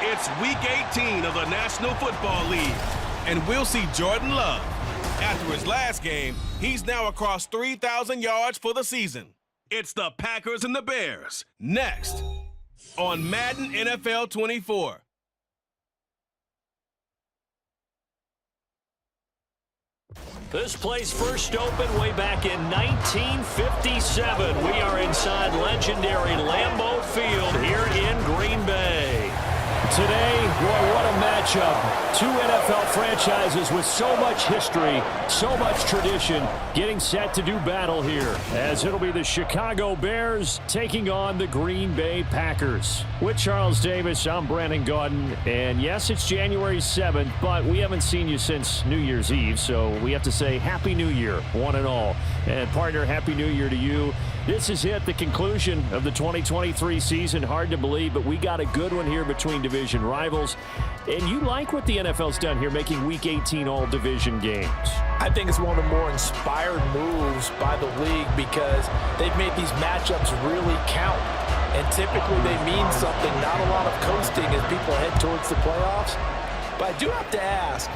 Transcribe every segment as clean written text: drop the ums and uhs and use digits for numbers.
It's Week 18 of the National Football League, and we'll see Jordan Love. After his last game, he's now across 3,000 yards for the season. It's the Packers and the Bears, next on Madden NFL 24. This place first opened way back in 1957. We are inside legendary Lambeau Field here in Green Bay. Today, boy, what a matchup. Two NFL franchises with so much history, so much tradition, getting set to do battle here, as it'll be the Chicago Bears taking on the Green Bay Packers. With Charles Davis, I'm Brandon Gaudin, and yes, it's January 7th, but we haven't seen you since New Year's Eve, so we have to say Happy New Year, one and all. And partner, Happy New Year to you. This is it, the conclusion of the 2023 season. Hard to believe, but we got a good one here between division rivals. And you like what the NFL's done here, making Week 18 all division games. I think it's one of the more inspired moves by the league because they've made these matchups really count. And typically they mean something, not a lot of coasting as people head towards the playoffs. But I do have to ask,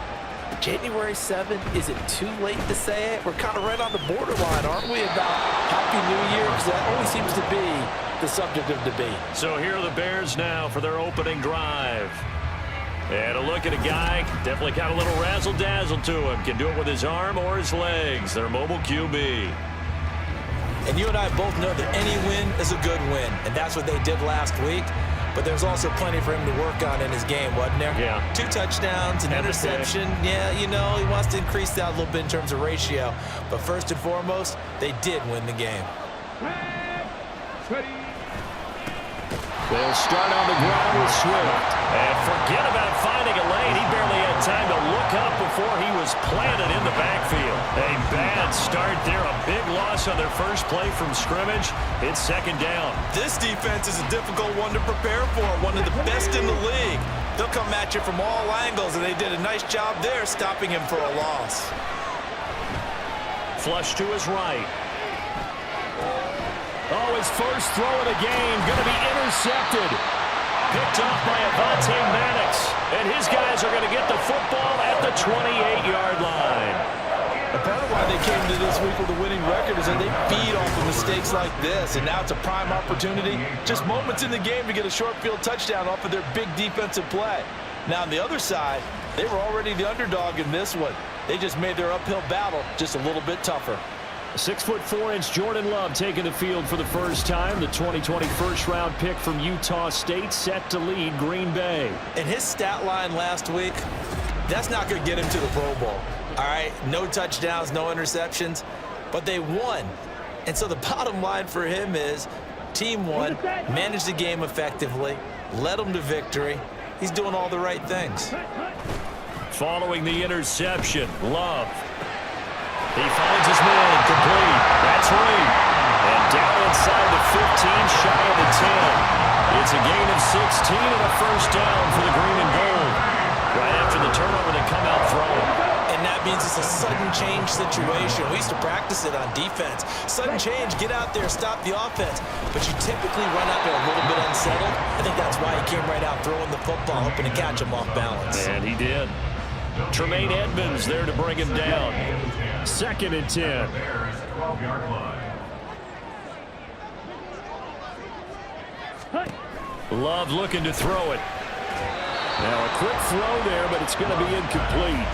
January 7th, is it too late to say it? We're kind of right on the borderline, aren't we, about Happy New Year? Because that always seems to be the subject of debate. So here are the Bears now for their opening drive. And a look at a guy, definitely got a little razzle-dazzle to him. Can do it with his arm or his legs. Their mobile QB. And you and I both know that any win is a good win. And that's what they did last week. But there's also plenty for him to work on in his game, wasn't there? Yeah. 2 touchdowns, an interception. Yeah, you know, he wants to increase that a little bit in terms of ratio. But first and foremost, they did win the game. They'll start on the ground with Swift. And forget about finding a lane. He barely had time to look up before he was planted in the backfield. A bad start there. A big loss on their first play from scrimmage. It's second down. This defense is a difficult one to prepare for. One of the best in the league. They'll come at you from all angles, and they did a nice job there stopping him for a loss. Flush to his right. Oh, his first throw of the game going to be intercepted. Picked off by Avonte Maddox. And his guys are going to get the football at the 28-yard line. A part of why they came to this week with a winning record is that they feed off of mistakes like this. And now it's a prime opportunity. Just moments in the game to get a short field touchdown off of their big defensive play. Now on the other side, they were already the underdog in this one. They just made their uphill battle just a little bit tougher. 6'4" Jordan Love taking the field for the first time. The 2020 first-round pick from Utah State set to lead Green Bay. And his stat line last week, that's not going to get him to the Pro Bowl. All right, no touchdowns, no interceptions, but they won. And so the bottom line for him is team won, managed the game effectively, led them to victory. He's doing all the right things. Following the interception, Love. He finds his man, complete. That's Reed. And down inside the 15, shy of the 10. It's a gain of 16 and a first down for the green and gold. Right after the turnover, they come out throwing. And that means it's a sudden change situation. We used to practice it on defense. Sudden change, get out there, stop the offense. But you typically run out there a little bit unsettled. I think that's why he came right out throwing the football, hoping to catch him off balance. And he did. Tremaine Edmonds there to bring him down. 2nd and 10. Love looking to throw it. Now a quick throw there, but it's going to be incomplete.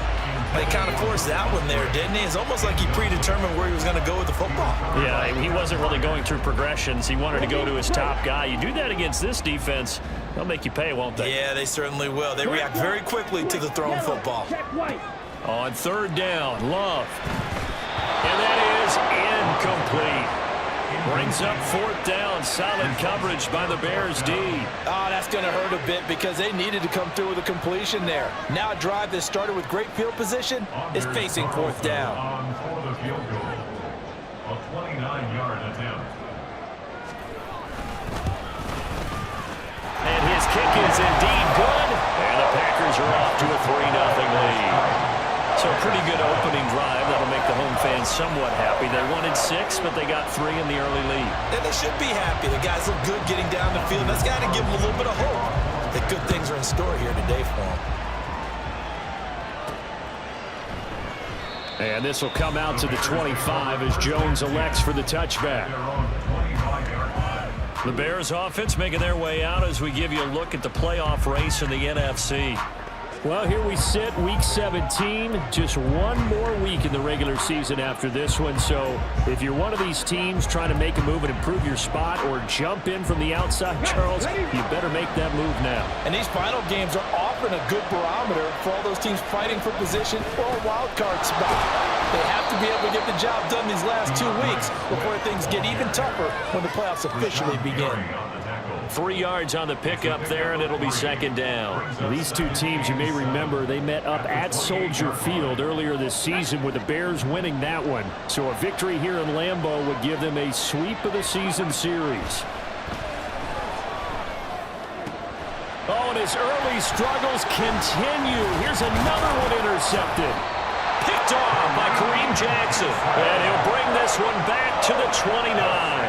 He kind of forced that one there, didn't he? It's almost like he predetermined where he was going to go with the football. Yeah, he wasn't really going through progressions. He wanted to go to his top guy. You do that against this defense, they'll make you pay, won't they? Yeah, they certainly will. They react very quickly to the thrown football. On 3rd down, Love. And that is incomplete. Brings up 4th down. Solid coverage by the Bears D. Oh, that's going to hurt a bit because they needed to come through with a completion there. Now a drive that started with great field position is facing 4th down. A 29-yard attempt. And his kick is indeed good. And the Packers are off to a 3-0 lead. So a pretty good opening drive. That'll make the home fans somewhat happy. They wanted 6, but they got 3 in the early lead. And they should be happy. The guys look good getting down the field. That's got to give them a little bit of hope. The good things are in store here today for him. And this will come out to the 25 as Jones elects for the touchback. The Bears offense making their way out as we give you a look at the playoff race in the NFC. Well, here we sit, Week 17, just one more week in the regular season after this one. So if you're one of these teams trying to make a move and improve your spot or jump in from the outside, Charles, you better make that move now. And these final games are often a good barometer for all those teams fighting for position or a wild card spot. They have to be able to get the job done these last 2 weeks before things get even tougher when the playoffs officially begin. 3 yards on the pickup there, and it'll be second down. These two teams, you may remember, they met up at Soldier Field earlier this season with the Bears winning that one. So a victory here in Lambeau would give them a sweep of the season series. Oh, and his early struggles continue. Here's another one intercepted. Picked off by Kareem Jackson, and he'll bring this one back to the 29.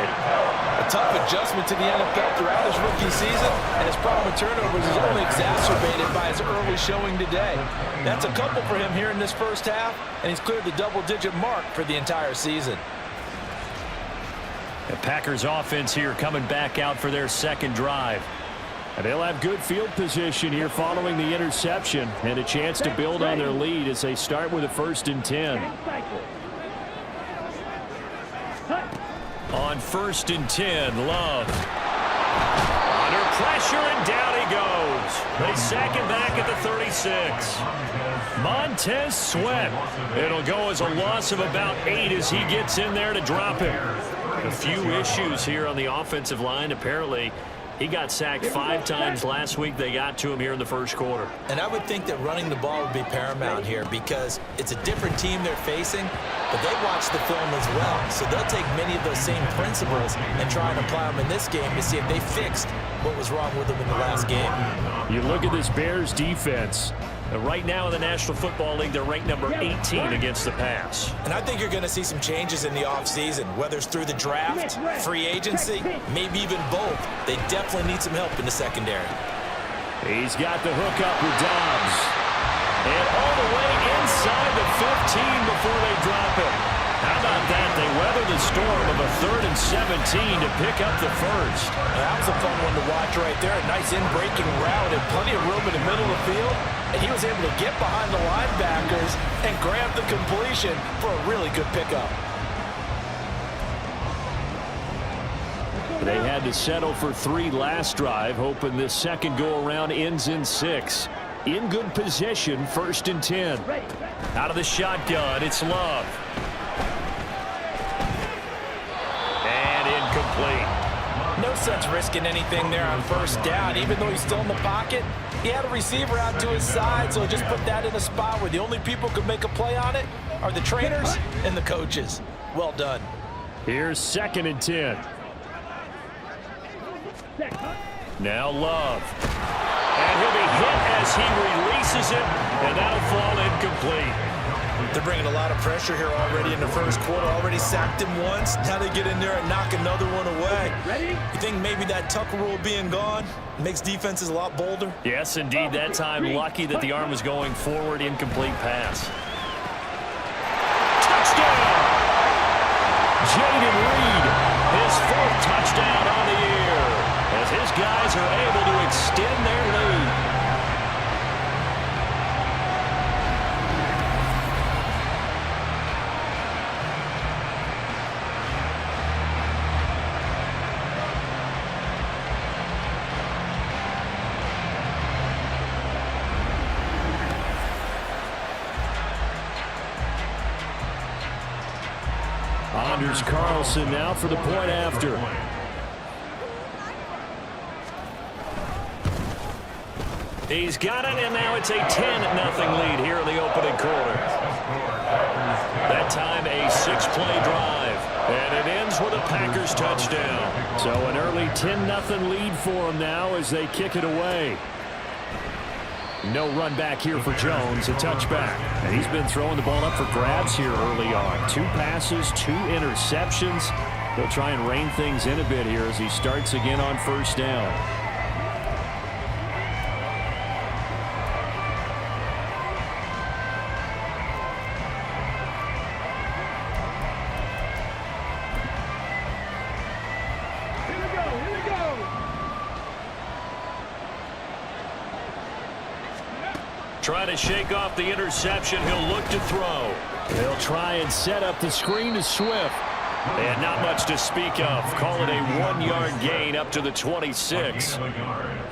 A tough adjustment to the NFL throughout his rookie season, and his problem with turnovers is only exacerbated by his early showing today. That's a couple for him here in this first half, and he's cleared the double-digit mark for the entire season. The Packers offense here coming back out for their second drive. And they'll have good field position here following the interception and a chance to build on their lead as they start with a 1st and 10. On 1st and 10, Love. Under pressure, and down he goes. They sack him back at the 36. Montez Sweat. It'll go as a loss of about 8 as he gets in there to drop him. A few issues here on the offensive line. Apparently, he got sacked 5 times last week. They got to him here in the first quarter. And I would think that running the ball would be paramount here because it's a different team they're facing, but they watch the film as well. So they'll take many of those same principles and try and apply them in this game to see if they fixed what was wrong with them in the last game. You look at this Bears defense. Right now in the National Football League, they're ranked number 18 against the pass. And I think you're going to see some changes in the offseason, whether it's through the draft, free agency, maybe even both. They definitely need some help in the secondary. He's got the hook up with Dobbs. And all the way inside the 15 before they drop him. How about that? They weather the storm of a 3rd and 17 to pick up the first. That was a fun one to watch right there. A nice in-breaking route and plenty of room in the middle of the field. And he was able to get behind the linebackers and grab the completion for a really good pickup. They had to settle for 3 last drive, hoping this second go-around ends in 6. In good position, 1st and 10. Out of the shotgun, it's Love. And incomplete. No sense risking anything there on 1st down. Even though he's still in the pocket, he had a receiver out to his side, so just put that in a spot where the only people who can make a play on it are the trainers and the coaches. Well done. Here's 2nd and 10. Now Love. And he'll be hit as he releases it, and that'll fall incomplete. They're bringing a lot of pressure here already in the first quarter. Already sacked him once. Now they get in there and knock another one away. You think maybe that Tucker rule being gone makes defenses a lot bolder? Yes, indeed. That time, lucky that the arm was going forward. Incomplete pass. Touchdown! Jaden Reed, his 4th touchdown on the year, as his guys are able to extend their lead. Anders Carlson now for the point after. He's got it, and now it's a 10-0 lead here in the opening quarter. That time a 6-play drive, and it ends with a Packers touchdown. So an early 10-0 lead for them now as they kick it away. No run back here for Jones, a touchback. And he's been throwing the ball up for grabs here early on. 2 passes, 2 interceptions. He'll try and rein things in a bit here as he starts again on 1st down. Trying to shake off the interception. He'll look to throw. They'll try and set up the screen to Swift. And not much to speak of. Call it a 1-yard gain up to the 26.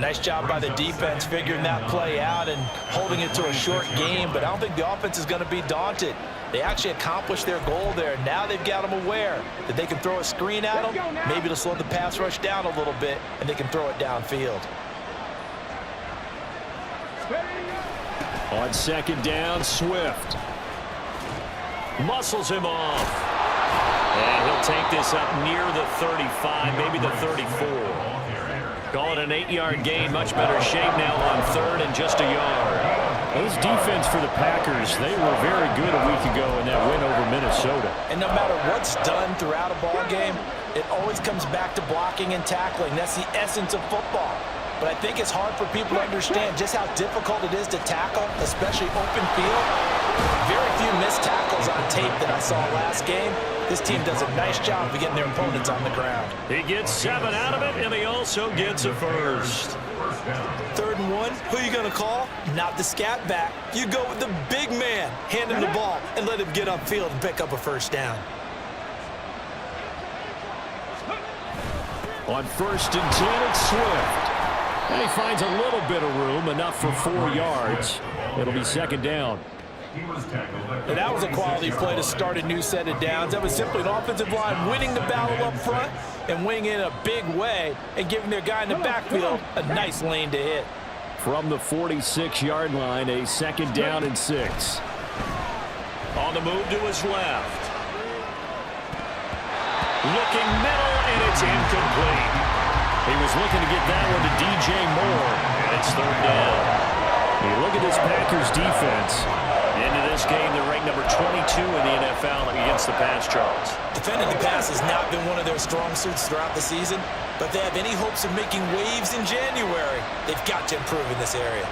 Nice job by the defense figuring that play out and holding it to a short game, but I don't think the offense is going to be daunted. They actually accomplished their goal there. Now they've got them aware that they can throw a screen at them, maybe to slow the pass rush down a little bit, and they can throw it downfield. On second down, Swift. Muscles him off. And he'll take this up near the 35, maybe the 34. Call it an 8-yard gain. Much better shape now on third and just a yard. Well, this defense for the Packers, they were very good a week ago in that win over Minnesota. And no matter what's done throughout a ball game, it always comes back to blocking and tackling. That's the essence of football. But I think it's hard for people to understand just how difficult it is to tackle, especially open field. Very few missed tackles on tape that I saw last game. This team does a nice job of getting their opponents on the ground. He gets 7 out of it, and he also gets a first. 3rd and 1, who are you going to call? Not the scat back. You go with the big man. Hand him the ball and let him get upfield and pick up a first down. On 1st and 10, it's Swift. And he finds a little bit of room, enough for 4 yards. It'll be 2nd down. And that was a quality play to start a new set of downs. That was simply an offensive line winning the battle up front and winning in a big way and giving their guy in the backfield a nice lane to hit. From the 46-yard line, a 2nd down and 6. On the move to his left. Looking middle, and it's incomplete. He was looking to get that one to DJ Moore, and it's 3rd down. You look at this Packers defense. Into this game, they're ranked number 22 in the NFL against the pass, Charles. Defending the pass has not been one of their strong suits throughout the season, but if they have any hopes of making waves in January, they've got to improve in this area.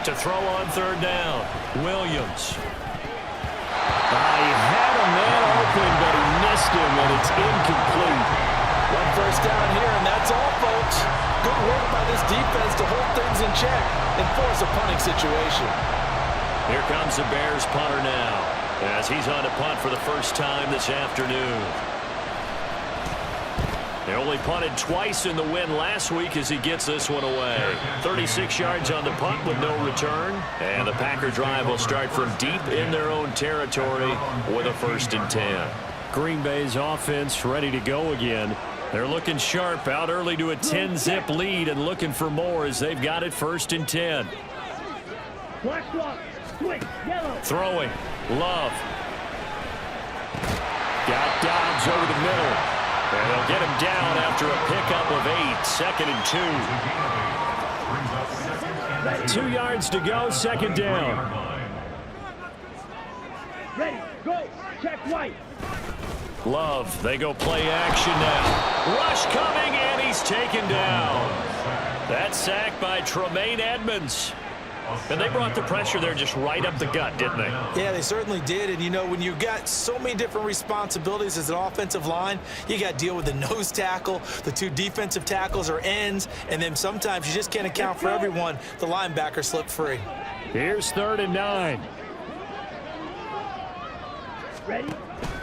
To throw on 3rd down, Williams. He had a man open, but he missed him, and it's incomplete. 1 first down here, and that's all, folks. Good work by this defense to hold things in check and force a punting situation. Here comes the Bears punter now, as he's on to punt for the first time this afternoon. They only punted twice in the win last week as he gets this one away. 36 yards on the punt with no return. And the Packer drive will start from deep in their own territory with a 1st and 10. Green Bay's offense ready to go again. They're looking sharp, out early to a 10-zip lead and looking for more as they've got it 1st and 10. Throwing. Love. Got Dobbs over the middle. And they'll get him down after a pickup of 8, 2nd and 2. 2 yards to go, 2nd down. Ready, go, check White. Love, they go play action now. Rush coming, and he's taken down. That sack by Tremaine Edmonds. And they brought the pressure there just right up the gut, didn't they? Yeah, they certainly did. And, you know, when you've got so many different responsibilities as an offensive line, you got to deal with the nose tackle, the 2 defensive tackles or ends, and then sometimes you just can't account for everyone. The linebacker slipped free. Here's 3rd and 9. Ready?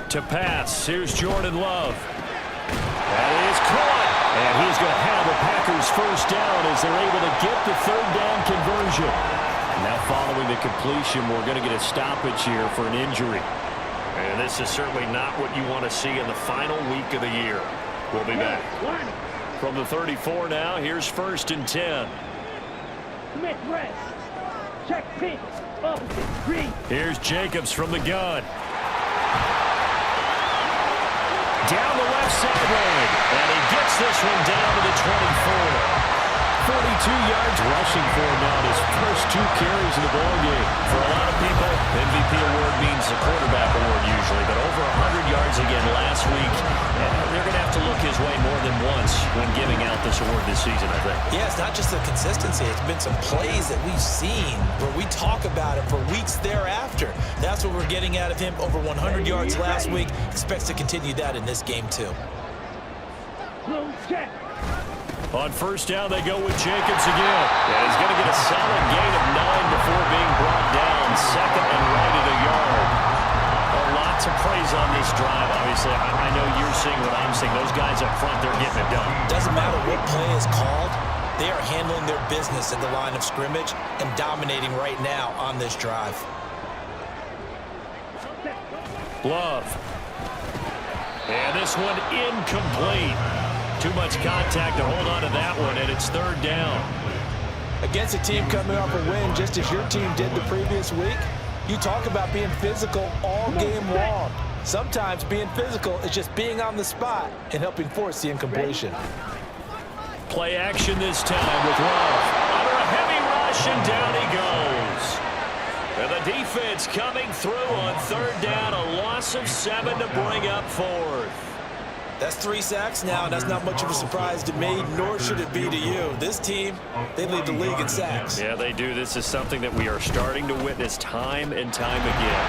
To pass. Here's Jordan Love. That is caught. And he's going to have the Packers 1st down as they're able to get the 3rd down conversion. Now following the completion, we're going to get a stoppage here for an injury. And this is certainly not what you want to see in the final week of the year. We'll be back. From the 34 now, here's 1st and 10. Smith rest. Check pink. Opposite. Green. Here's Jacobs from the gun. Down the left sideline. And he gets this one down to the 24. 42 yards rushing for him on his first 2 carries of the ballgame. For a lot of people, MVP award means the quarterback award usually, but over 100 yards again last week. And they're going to have to look his way more than once when giving out throughout this award this season, I think. Yeah, it's not just the consistency. It's been some plays that we've seen where we talk about it for weeks thereafter. That's what we're getting out of him. Over 100 yards last week. Expects to continue that in this game, too. Check. On first down, they go with Jacobs again. And he's going to get a solid gain of 9 before being brought down. Second and right at a yard. Lots of praise on this drive. Obviously, I know you're seeing what I'm seeing. Those guys up front, they're getting it done. Doesn't matter what play is called. They are handling their business at the line of scrimmage and dominating right now on this drive. Love. And this one incomplete. Too much contact to hold on to that one, and it's third down. Against a team coming off a win just as your team did the previous week, you talk about being physical all game long. Sometimes being physical is just being on the spot and helping force the incompletion. Play action this time with Love. Under a heavy rush, and down he goes. And the defense coming through on third down, a loss of 7 to bring up fourth. That's 3 sacks now, and that's not much of a surprise to me, nor should it be to you. This team, they lead the league in sacks. Yeah, they do. This is something that we are starting to witness time and time again.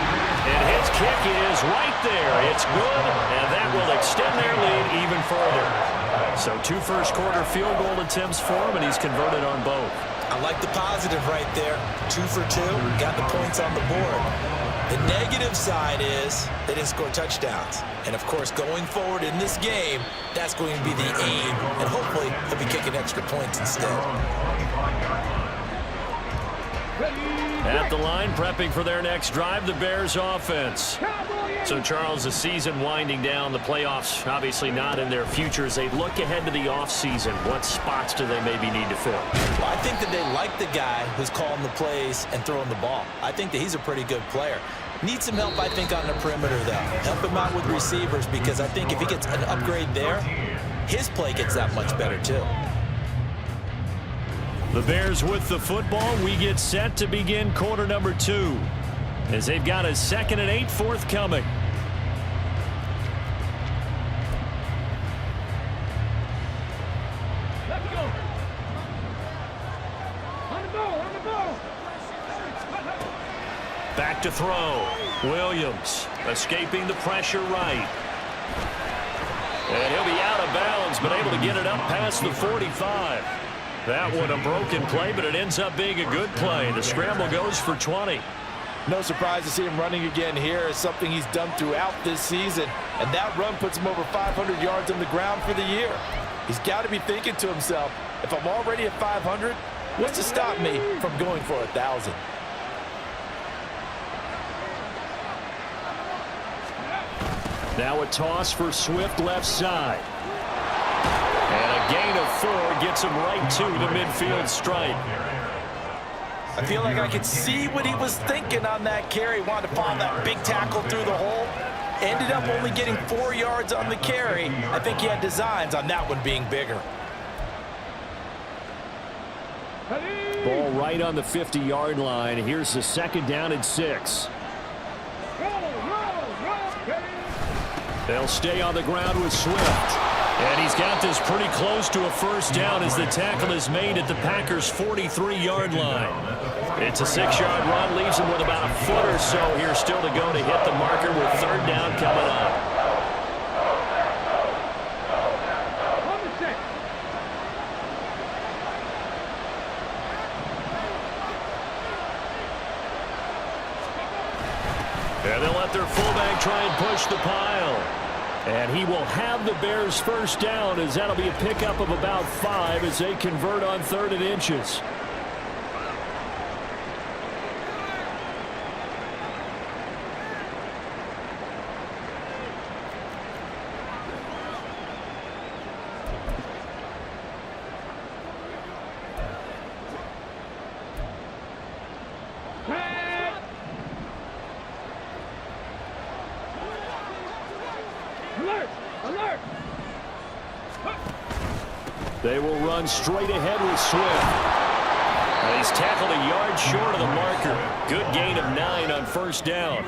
And his kick is right there. It's good, and that will extend their lead even further. So 2 first-quarter field goal attempts for him, and he's converted on both. I like the positive right there. 2 for 2, got the points on the board. The negative side is they didn't score touchdowns. And, of course, going forward in this game, that's going to be the aim. And hopefully he'll be kicking extra points instead. At the line, prepping for their next drive, the Bears offense. So, Charles, the season winding down, the playoffs obviously not in their future. As they look ahead to the offseason, what spots do they maybe need to fill? Well, I think that they like the guy who's calling the plays and throwing the ball. I think that he's a pretty good player. Needs some help, I think, on the perimeter, though. Help him out with receivers, because I think if he gets an upgrade there, his play gets that much better, too. The Bears with the football. We get set to begin quarter number 2 as they've got a 2nd and 8 forthcoming. Let's go. On the ball, on the ball. Back to throw. Williams escaping the pressure right. And he'll be out of bounds, but able to get it up past the 45. That one a broken play, but it ends up being a good play. The scramble goes for 20. No surprise to see him running again here. It's something he's done throughout this season. And that run puts him over 500 yards on the ground for the year. He's got to be thinking to himself, if I'm already at 500, what's to stop me from going for 1,000? Now a toss for Swift left side. And a gain of 4 gets him right to the midfield stripe. I feel like I could see what he was thinking on that carry. Wanted to follow that big tackle through the hole. Ended up only getting 4 yards on the carry. I think he had designs on that one being bigger. Ball right on the 50-yard line. Here's the 2nd down and 6. They'll stay on the ground with Swift. And he's got this pretty close to a first down as the tackle is made at the Packers' 43-yard line. It's a 6-yard run, leaves him with about a foot or so here still to go to hit the marker with 3rd down coming up. And they'll let their fullback try and push the pile. And he will have the Bears' first down, as that'll be a pickup of about 5 as they convert on 3rd and inches. Alert! Alert! They will run straight ahead with Swift. He's tackled a yard short of the marker. Good gain of 9 on first down.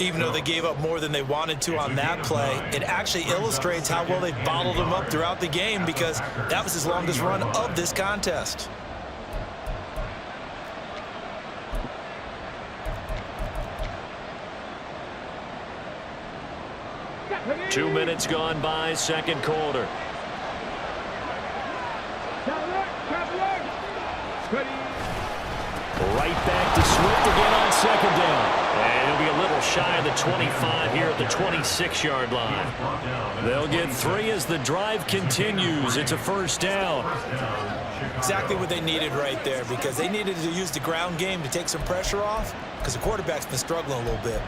Even though they gave up more than they wanted to on that play, it actually illustrates how well they bottled them up throughout the game, because that was his longest run of this contest. Two minutes gone by, second quarter. Right back to Swift again on second down. And he'll be a little shy of the 25 here at the 26-yard line. They'll get 3 as the drive continues. It's a first down. Exactly what they needed right there, because they needed to use the ground game to take some pressure off, because the quarterback's been struggling a little bit.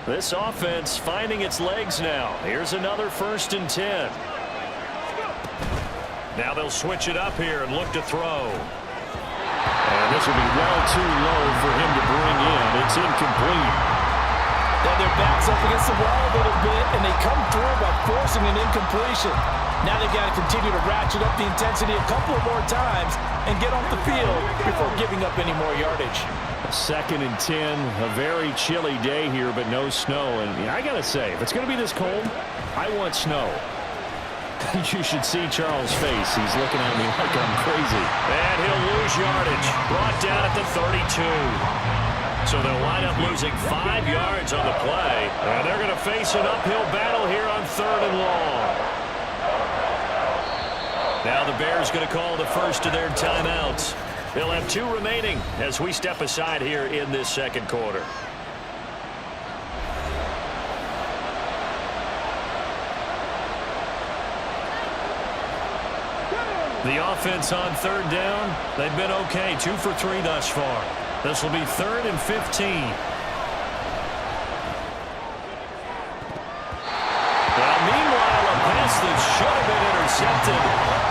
This offense finding its legs now. Here's another 1st and 10. Now they'll switch it up here and look to throw. And this will be well too low for him to bring in. It's incomplete. Now their back's up against the wall a little bit, and they come through by forcing an incompletion. Now they've got to continue to ratchet up the intensity a couple of more times and get off the field before giving up any more yardage. 2nd and 10, a very chilly day here, but no snow. And I got to say, if it's going to be this cold, I want snow. You should see Charles' face. He's looking at me like I'm crazy. And he'll lose yardage. Brought down at the 32. So they'll wind up losing 5 yards on the play. And they're going to face an uphill battle here on 3rd and long. Now the Bears going to call the first of their timeouts. They'll have 2 remaining as we step aside here in this second quarter. The offense on 3rd down, they've been okay. 2 for 3 thus far. This will be 3rd and 15. Well, meanwhile, a pass that should have been intercepted,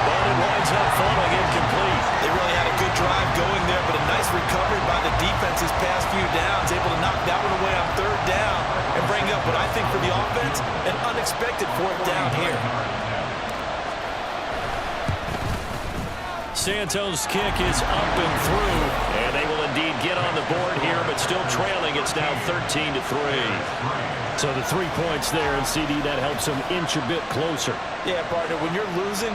but it winds up falling incomplete. They really had a good drive going there, but a nice recovery by the defense his past few downs, able to knock that one away on 3rd down and bring up what I think for the offense, an unexpected 4th down here. Santos' kick is up and through, and they will indeed get on the board here, but still trailing. It's now 13-3. So the 3 points there, and CD, that helps them inch a bit closer. Yeah, partner, when you're losing,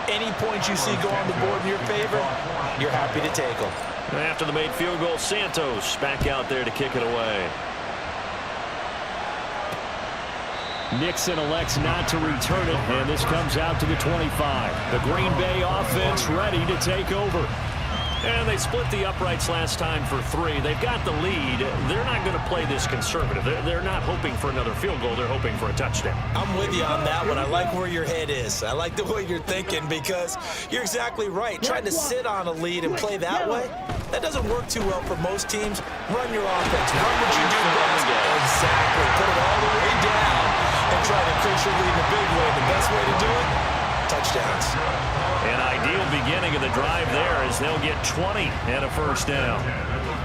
any points you see go on the board in your favor, you're happy to take them. After the made field goal, Santos back out there to kick it away. Nixon elects not to return it, and this comes out to the 25. The Green Bay offense ready to take over. And they split the uprights last time for 3. They've got the lead. They're not going to play this conservative. They're not hoping for another field goal. They're hoping for a touchdown. I'm with you on that one. I like where your head is. I like the way you're thinking, because you're exactly right. Trying to sit on a lead and play that way, that doesn't work too well for most teams. Run your offense. Run what you do best. Exactly. Put it all the way down and try to increase your lead in a big way. The best way to do it, touchdowns. An ideal beginning of the drive there, as they'll get 20 and a first down.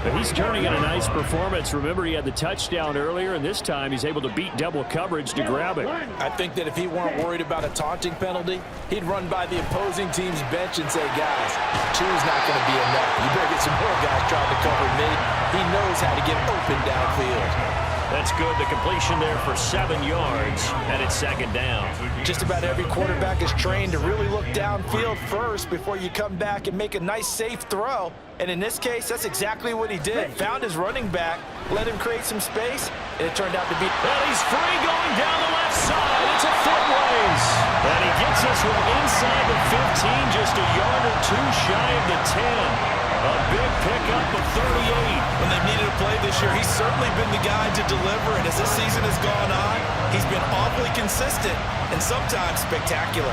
But he's turning in a nice performance. Remember, he had the touchdown earlier, and this time he's able to beat double coverage to grab it. I think that if he weren't worried about a taunting penalty, he'd run by the opposing team's bench and say, guys, 2 is not going to be enough. You better get some more guys trying to cover me. He knows how to get open downfield. That's good. The completion there for 7 yards, and it's 2nd down. Just about every quarterback is trained to really look downfield first before you come back and make a nice, safe throw. And in this case, that's exactly what he did. Found his running back, let him create some space, and it turned out to be... Well, he's free going down the left side. It's a foot race. And he gets us from inside the 15, just a yard or 2 shy of the 10. A big pickup of 38. When they've needed a play this year, he's certainly been the guy to deliver. And as this season has gone on, he's been awfully consistent and sometimes spectacular.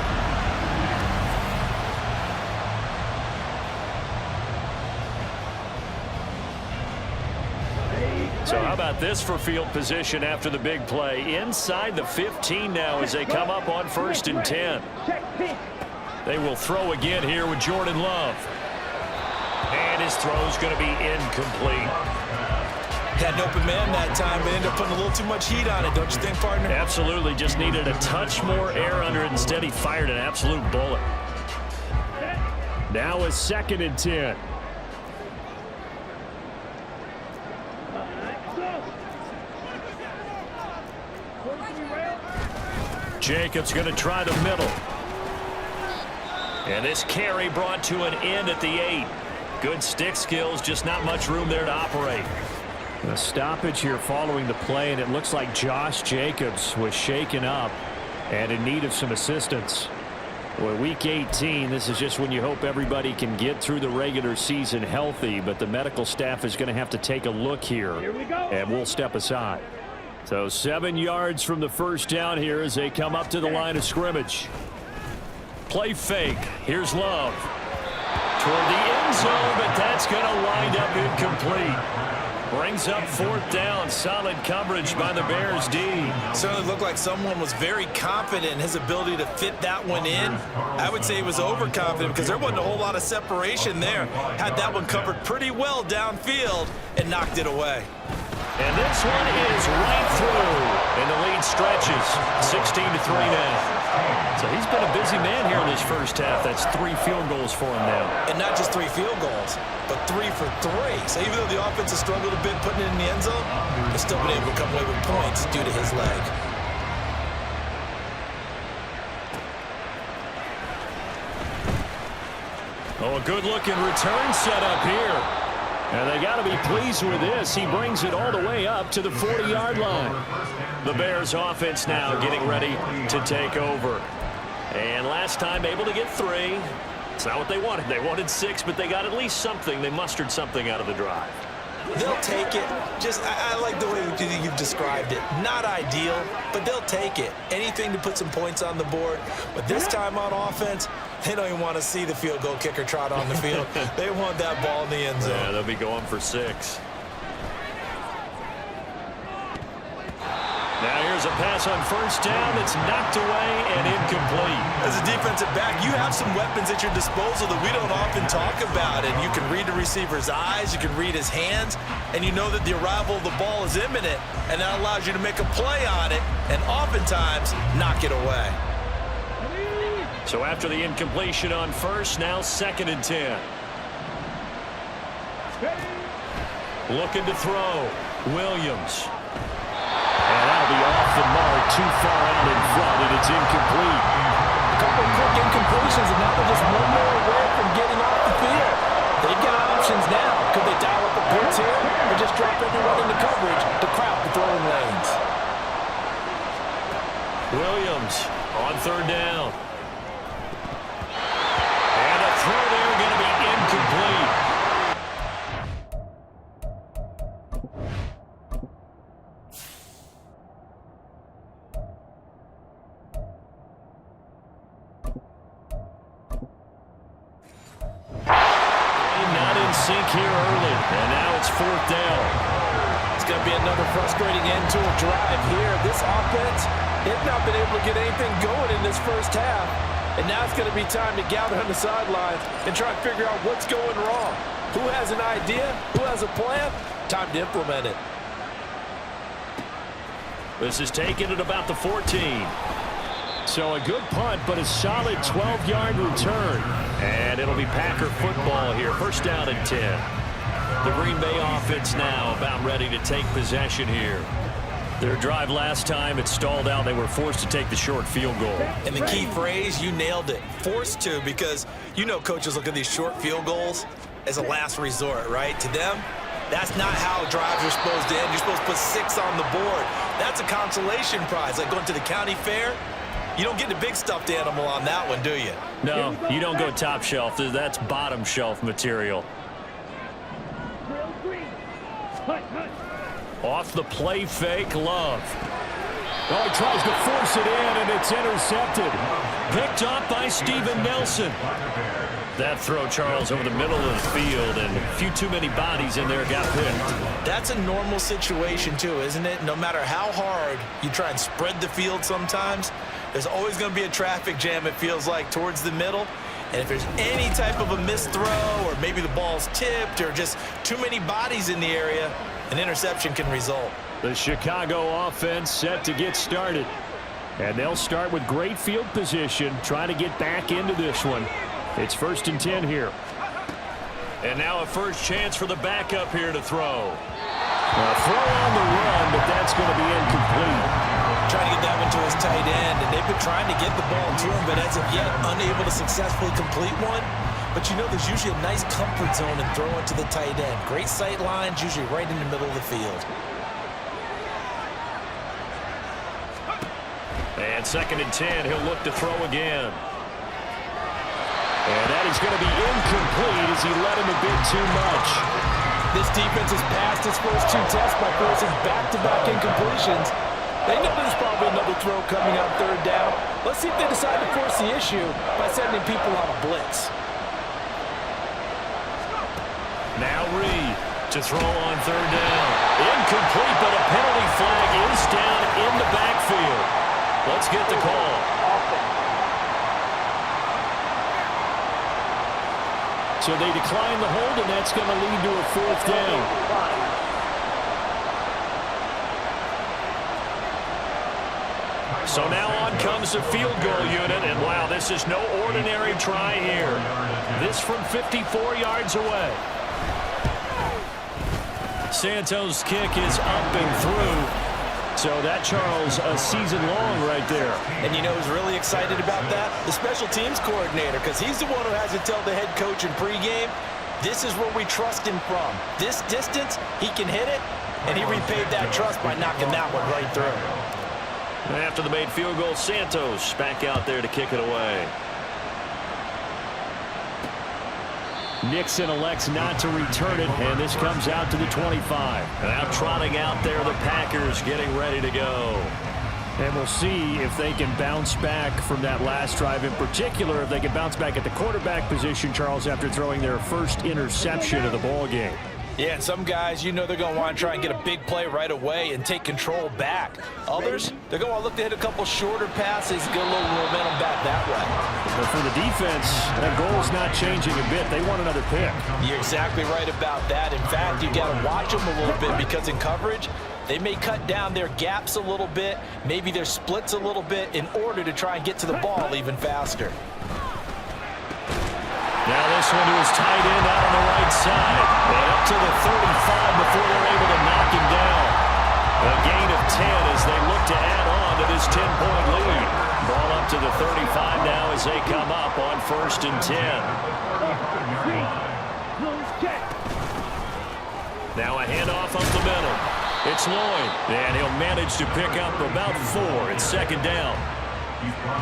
So how about this for field position after the big play? Inside the 15 now as they come up on 1st and 10. They will throw again here with Jordan Love. And his throw's going to be incomplete. Had an open man that time, but ended up putting a little too much heat on it, don't you think, partner? Absolutely. Just needed a touch more air under it. Instead, he fired an absolute bullet. Now a 2nd and 10. Jacobs going to try the middle. And this carry brought to an end at the 8. Good stick skills, just not much room there to operate. A stoppage here following the play, and it looks like Josh Jacobs was shaken up and in need of some assistance. Well, week 18, this is just when you hope everybody can get through the regular season healthy, but the medical staff is going to have to take a look here, and we'll step aside. So 7 yards from the first down here as they come up to the line of scrimmage. Play fake. Here's Love. Toward the end zone, but that's going to wind up incomplete. Brings up 4th down. Solid coverage by the Bears D. Certainly looked like someone was very confident in his ability to fit that one in. I would say he was overconfident because there wasn't a whole lot of separation there. Had that one covered pretty well downfield and knocked it away. And this one is right through. And the lead stretches 16-3 now. So he's been a busy man here in this first half. That's 3 field goals for him now. And not just 3 field goals, but 3 for 3. So even though the offense has struggled a bit putting it in the end zone, they've still been able to come away with points due to his leg. Oh, a good-looking return set up here. And they got to be pleased with this. He brings it all the way up to the 40-yard line. The Bears offense now getting ready to take over. And last time able to get 3. It's not what they wanted. They wanted 6, but they got at least something. They mustered something out of the drive. They'll take it. I like the way you've described it. Not ideal, but they'll take it. Anything to put some points on the board. But this time on offense, they don't even want to see the field goal kicker trot on the field. They want that ball in the end zone. Yeah, they'll be going for 6. Now here's a pass on first down that's knocked away and incomplete. As a defensive back, you have some weapons at your disposal that we don't often talk about. And you can read the receiver's eyes, you can read his hands, and you know that the arrival of the ball is imminent. And that allows you to make a play on it and oftentimes knock it away. So after the incompletion on first, now 2nd and 10. Looking to throw. Williams. And that'll be off the mark, too far out in front, and it's incomplete. A couple of quick incompletions, and now they're just one more away from getting off the field. They've got options now. Could they dial up a blitz here or just drop everyone into coverage to crowd the throwing lanes? Williams on 3rd down. And a throw there going to be incomplete. Here early, and now it's 4th down. It's going to be another frustrating end to a drive here. This offense, they've not been able to get anything going in this first half, and now it's going to be time to gather on the sidelines and try to figure out what's going wrong. Who has an idea? Who has a plan? Time to implement it. This is taken at about the 14. So a good punt, but a solid 12-yard return. And it'll be Packer football here. 1st down and 10. The Green Bay offense now about ready to take possession here. Their drive last time, it stalled out. They were forced to take the short field goal. And the key phrase, you nailed it. Forced to, because you know coaches look at these short field goals as a last resort, right? To them, that's not how drives are supposed to end. You're supposed to put 6 on the board. That's a consolation prize, like going to the county fair. You don't get the big stuffed animal on that one, do you? No, you don't go top shelf. That's bottom shelf material. Off the play fake, Love. Oh, he tries to force it in, and it's intercepted. Picked up by Steven Nelson. That throw, Charles, over the middle of the field, and a few too many bodies in there got picked. That's a normal situation, too, isn't it? No matter how hard you try and spread the field sometimes, there's always going to be a traffic jam, it feels like, towards the middle. And if there's any type of a missed throw or maybe the ball's tipped or just too many bodies in the area, an interception can result. The Chicago offense set to get started. And they'll start with great field position, trying to get back into this one. It's 1st and 10 here. And now a first chance for the backup here to throw. A throw on the run, but that's going to be incomplete. Trying to get that one to his tight end, and they've been trying to get the ball to him, but as of yet, unable to successfully complete one. But you know there's usually a nice comfort zone in throwing to the tight end. Great sight lines, usually right in the middle of the field. And 2nd and 10, he'll look to throw again. And that is going to be incomplete as he let him a bit too much. This defense has passed its first 2 tests by forcing back-to-back incompletions. They know there's probably another throw coming on 3rd down. Let's see if they decide to force the issue by sending people on a blitz. Now Reed to throw on 3rd down. Incomplete, but a penalty flag is down in the backfield. Let's get the call. So they decline the hold, and that's going to lead to a 4th down. So now on comes the field goal unit, and wow, this is no ordinary try here. This from 54 yards away. Santos' kick is up and through. So that, Charles, a season long right there. And you know who's really excited about that? The special teams coordinator, because he's the one who has to tell the head coach in pregame, this is where we trust him from. This distance, he can hit it, and he repaid that trust by knocking that one right through. After the made field goal, Santos back out there to kick it away. Nixon elects not to return it, and this comes out to the 25. Now trotting out there, the Packers getting ready to go. And we'll see if they can bounce back from that last drive, in particular if they can bounce back at the quarterback position, Charles, after throwing their first interception of the ball game. Yeah, and some guys, you know they're going to want to try and get a big play right away and take control back. Others, they're going to want to look to hit a couple shorter passes and get a little momentum back that way. But for the defense, that goal's not changing a bit. They want another pick. You're exactly right about that. In fact, you got to watch them a little bit because in coverage, they may cut down their gaps a little bit, maybe their splits a little bit in order to try and get to the ball even faster. Now this one to his tight end out on the right side. And up to the 35 before they're able to knock him down. A gain of 10 as they look to add on to this 10-point lead. Ball up to the 35 now as they come up on 1st and 10. Now a handoff up the middle. It's Lloyd, and he'll manage to pick up about 4. It's 2nd down.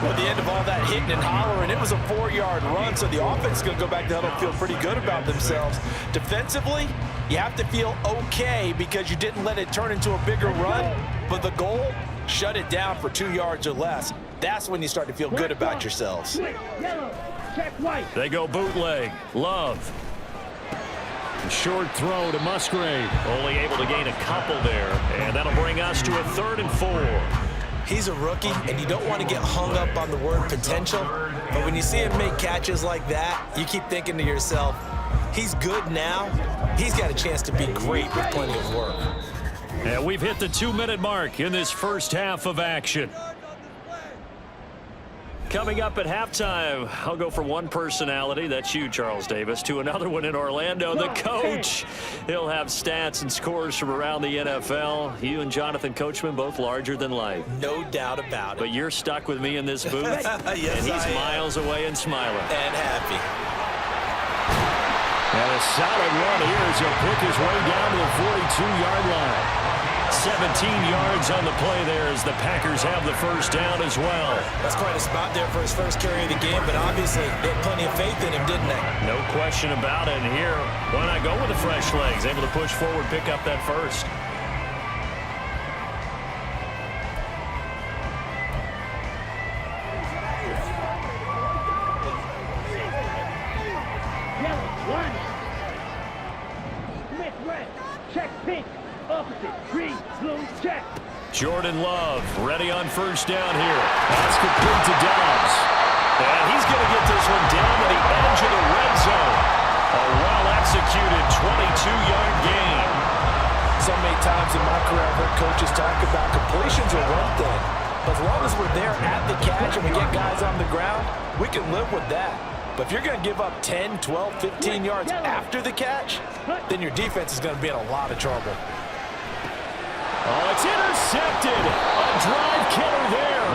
Well, at the end of all that hitting and hollering, it was a 4-yard run, so the offense is going to go back to huddle and feel pretty good about themselves. Defensively, you have to feel okay because you didn't let it turn into a bigger run, but the goal, shut it down for 2 yards or less. That's when you start to feel good about yourselves. They go bootleg. Love. Short throw to Musgrave. Only able to gain a couple there, and that'll bring us to a 3rd and 4. He's a rookie, and you don't want to get hung up on the word potential, but when you see him make catches like that, you keep thinking to yourself, he's good now. He's got a chance to be great with plenty of work. And we've hit the 2-minute mark in this first half of action. Coming up at halftime, I'll go from one personality, that's you, Charles Davis, to another one in Orlando, the coach. He'll have stats and scores from around the NFL. You and Jonathan Coachman, both larger than life. No doubt about it. But you're stuck with me in this booth, Yes, and he's miles away and smiling. And happy. And a solid run here as he'll pick his way down to the 42-yard line. 17 yards on the play there as the Packers have the first down as well. That's quite a spot there for his first carry of the game, but obviously they had plenty of faith in him, didn't they? No question about it. And here, why not go with the fresh legs? Able to push forward, pick up that first. Check pink. Opposite. Green. Blue. Check. Jordan Love ready on first down here. That's complete to Dobbs. And he's going to get this one down to the edge of the red zone. A well-executed 22-yard gain. so many times in my career I've heard coaches talk about completions are one thing, but as long as we're there at the catch and we get guys on the ground, we can live with that. But if you're going to give up 10, 12, 15 yards after the catch, then your defense is going to be in a lot of trouble. Oh, it's intercepted. A drive killer there.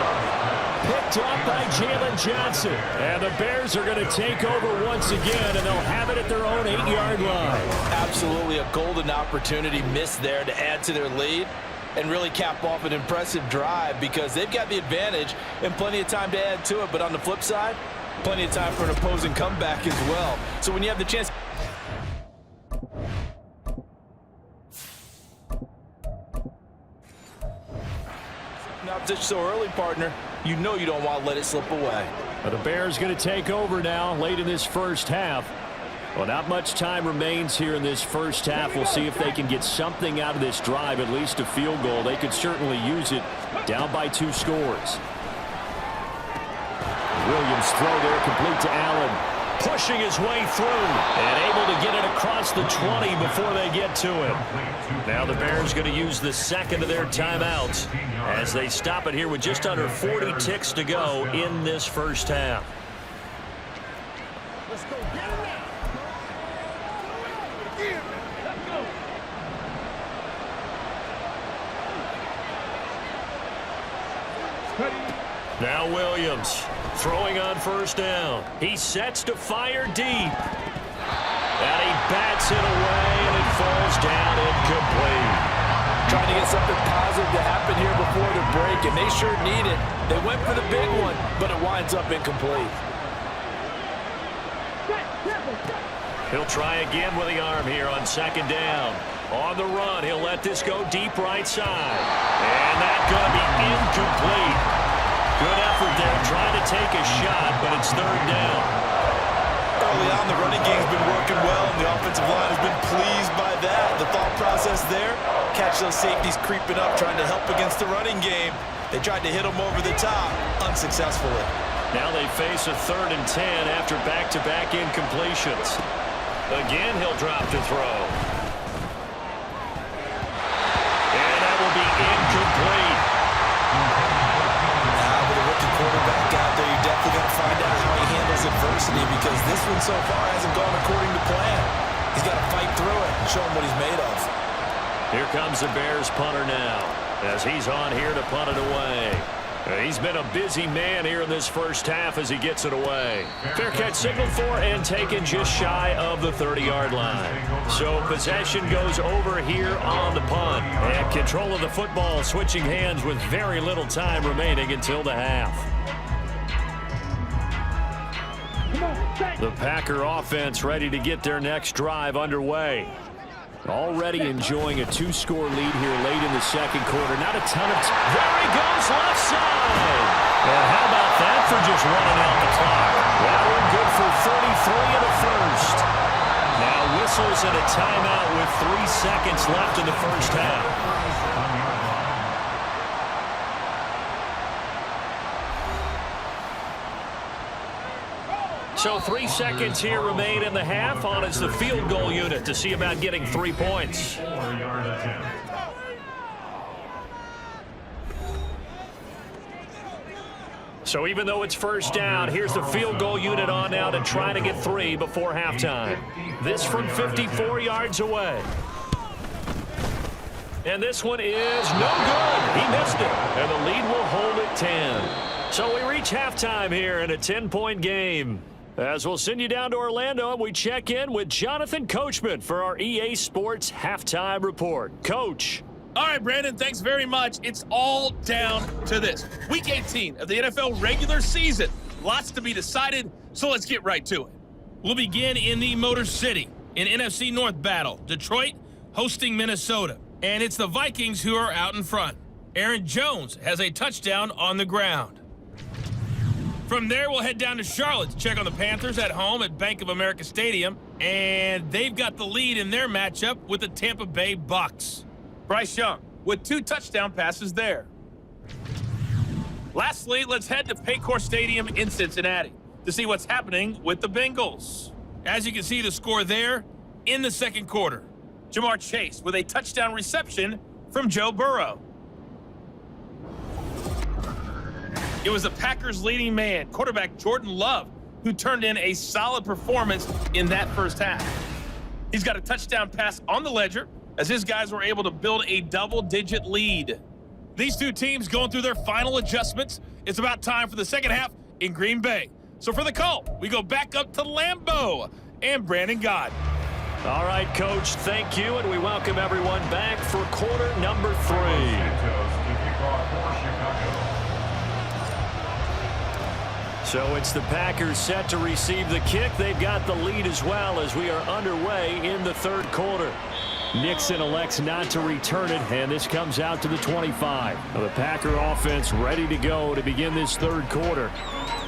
Picked up by Jalen Johnson. And the Bears are going to take over once again, and they'll have it at their own 8-yard line. Absolutely a golden opportunity missed there to add to their lead and really cap off an impressive drive because they've got the advantage and plenty of time to add to it. But on the flip side, plenty of time for an opposing comeback as well. So when you have the chance... Not just so early, partner. You know you don't want to let it slip away. But the Bears going to take over now late in this first half. Well, not much time remains here in this first half. We'll see if they can get something out of this drive, at least a field goal. They could certainly use it down by 2 scores. Williams throw there complete to Allen. Pushing his way through and able to get it across the 20 before they get to it. Now the Bears going to use the second of their timeouts as they stop it here with just under 40 ticks to go in this first half. Let's go. Get it now. Let's go. Ready. Now Williams throwing on first down. He sets to fire deep. And he bats it away, and it falls down incomplete. Trying to get something positive to happen here before the break, and they sure need it. They went for the big one, but it winds up incomplete. He'll try again with the arm here on second down. On the run, he'll let this go deep right side. And that's going to be incomplete. Good effort there, trying to take a shot, but it's third down. Early on, the running game's been working well, and the offensive line has been pleased by that. The thought process there, catch those safeties creeping up, trying to help against the running game. They tried to hit them over the top, unsuccessfully. Now they face a 3rd and 10 after back-to-back incompletions. Again, he'll drop to throw. And that will be incomplete. Quarterback out there, you're definitely going to find out how he handles adversity because this one so far hasn't gone according to plan. He's got to fight through it and show him what he's made of. Here comes the Bears punter now as he's on here to punt it away. He's been a busy man here in this first half as he gets it away. Fair catch signaled for and taken just shy of the 30-yard line. So possession goes over here on the punt. And control of the football switching hands with very little time remaining until the half. The Packer offense ready to get their next drive underway. Already enjoying a 2-score lead here late in the second quarter. Not a ton of... There he goes, left side! And how about that for just running out the clock? That one good for 33 in the first. Now whistles and a timeout with 3 seconds left in the first half. So 3 seconds here remain in the half. On is the field goal unit to see about getting 3 points. 4-yard attempt. So even though it's first down, here's the field goal unit on now to try to get 3 before halftime. This from 54 yards away. And this one is no good. He missed it. And the lead will hold at 10. So we reach halftime here in a 10-point game. As we'll send you down to Orlando, and we check in with Jonathan Coachman for our EA Sports Halftime Report. Coach. All right, Brandon, thanks very much. It's all down to this. Week 18 of the NFL regular season. Lots to be decided, so let's get right to it. We'll begin in the Motor City in NFC North battle. Detroit hosting Minnesota. And it's the Vikings who are out in front. Aaron Jones has a touchdown on the ground. From there, we'll head down to Charlotte to check on the Panthers at home at Bank of America Stadium. And they've got the lead in their matchup with the Tampa Bay Bucks. Bryce Young with 2 touchdown passes there. Lastly, let's head to Paycor Stadium in Cincinnati to see what's happening with the Bengals. As you can see the score there in the second quarter. Jamar Chase with a touchdown reception from Joe Burrow. It was the Packers' leading man, quarterback Jordan Love, who turned in a solid performance in that first half. He's got a touchdown pass on the ledger as his guys were able to build a double-digit lead. These two teams going through their final adjustments. It's about time for the second half in Green Bay. So for the call, we go back up to Lambeau and Brandon Gaudin. All right, Coach, thank you, and we welcome everyone back for quarter number 3. Santos to kick off for Chicago. So it's the Packers set to receive the kick. They've got the lead as well as we are underway in the third quarter. Nixon elects not to return it, and this comes out to the 25. Now the Packer offense ready to go to begin this third quarter.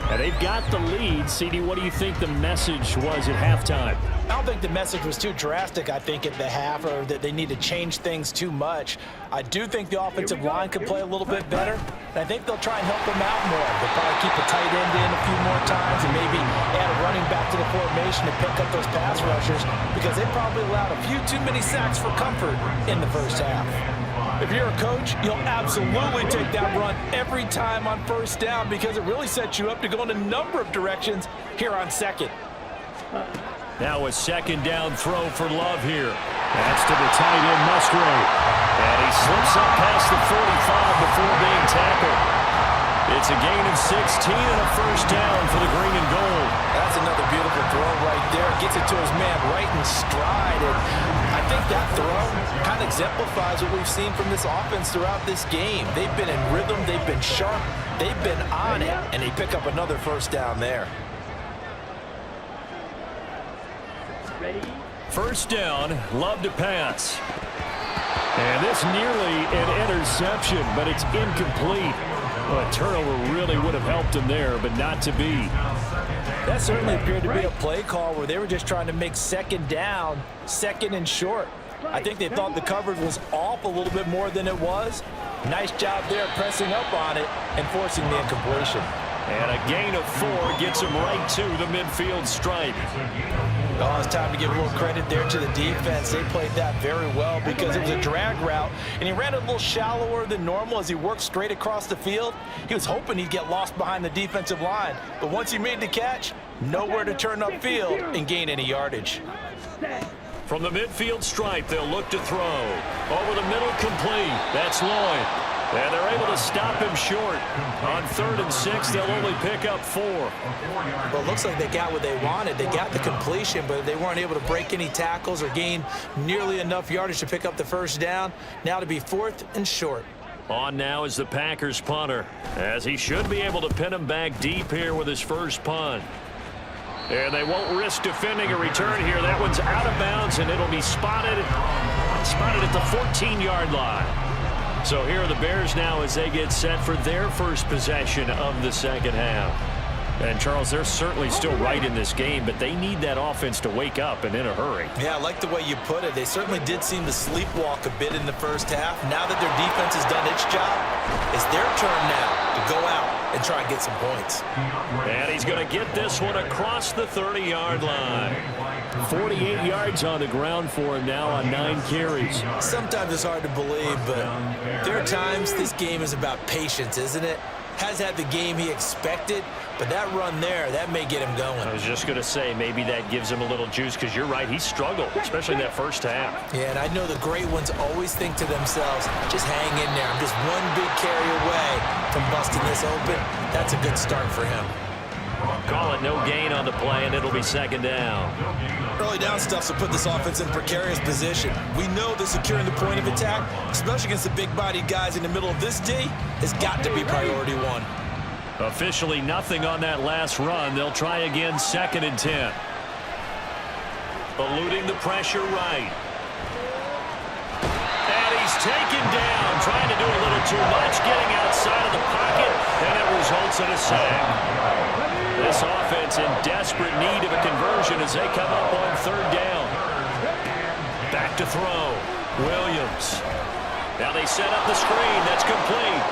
And they've got the lead. CD, what do you think the message was at halftime? I don't think the message was too drastic, I think, at the half, or that they need to change things too much. I do think the offensive line could play a little bit better, and I think they'll try and help them out more. They'll probably keep a tight end in a few more times and maybe add a running back to the formation to pick up those pass rushers, because they probably allowed a few too many sacks for comfort in the first half. If you're a coach, you'll absolutely take that run every time on first down because it really sets you up to go in a number of directions here on second. Now a second down throw for Love here. That's to the tight end, Musgrave. And he slips up past the 45 before being tackled. It's a gain of 16 and a first down for the green and gold. That's another beautiful throw right there. Gets it to his man right in stride. And I think that throw kind of exemplifies what we've seen from this offense throughout this game. They've been in rhythm. They've been sharp. They've been on it. And they pick up another first down there. First down, Love to pass. And this nearly an interception, but it's incomplete. Well, a turnover really would have helped him there, but not to be. That certainly appeared to be a play call where they were just trying to make second down, second and short. I think they thought the coverage was off a little bit more than it was. Nice job there pressing up on it and forcing the incompletion. And a gain of 4 gets him right to the midfield stripe. Well, it's time to give a little credit there to the defense. They played that very well because it was a drag route, and he ran a little shallower than normal as he worked straight across the field. He was hoping he'd get lost behind the defensive line, but once he made the catch, nowhere to turn upfield and gain any yardage. From the midfield stripe, they'll look to throw. Over the middle, complete. That's Lloyd. And they're able to stop him short. On 3rd and 6, they'll only pick up 4. Well, it looks like they got what they wanted. They got the completion, but they weren't able to break any tackles or gain nearly enough yardage to pick up the first down. Now to be 4th and short. On now is the Packers punter, as he should be able to pin him back deep here with his first punt. And they won't risk defending a return here. That one's out of bounds, and it'll be spotted at the 14-yard line. So here are the Bears now as they get set for their first possession of the second half. And, Charles, they're certainly still right in this game, but they need that offense to wake up and in a hurry. Yeah, I like the way you put it. They certainly did seem to sleepwalk a bit in the first half. Now that their defense has done its job, it's their turn now to go out and try and get some points. And he's going to get this one across the 30-yard line. 48 yards on the ground for him now on 9 carries. Sometimes it's hard to believe, but there are times this game is about patience, isn't it? Has had the game he expected, but that run there, that may get him going. I was just going to say, maybe that gives him a little juice, because you're right, he struggled, especially in that first half. Yeah, and I know the great ones always think to themselves, just hang in there. I'm just one big carry away from busting this open. That's a good start for him. Call it no gain on the play, and it'll be second down. Early down stuff will put this offense in precarious position. We know that securing the point of attack, especially against the big-bodied guys in the middle of this D, has got to be priority 1. Officially nothing on that last run. They'll try again, 2nd and 10. Eluding the pressure right. And he's taken down, trying to do a little too much, getting outside of the pocket, and it results in a sack. This offense in desperate need of a conversion as they come up on 3rd down. Back to throw. Williams. Now they set up the screen. That's complete.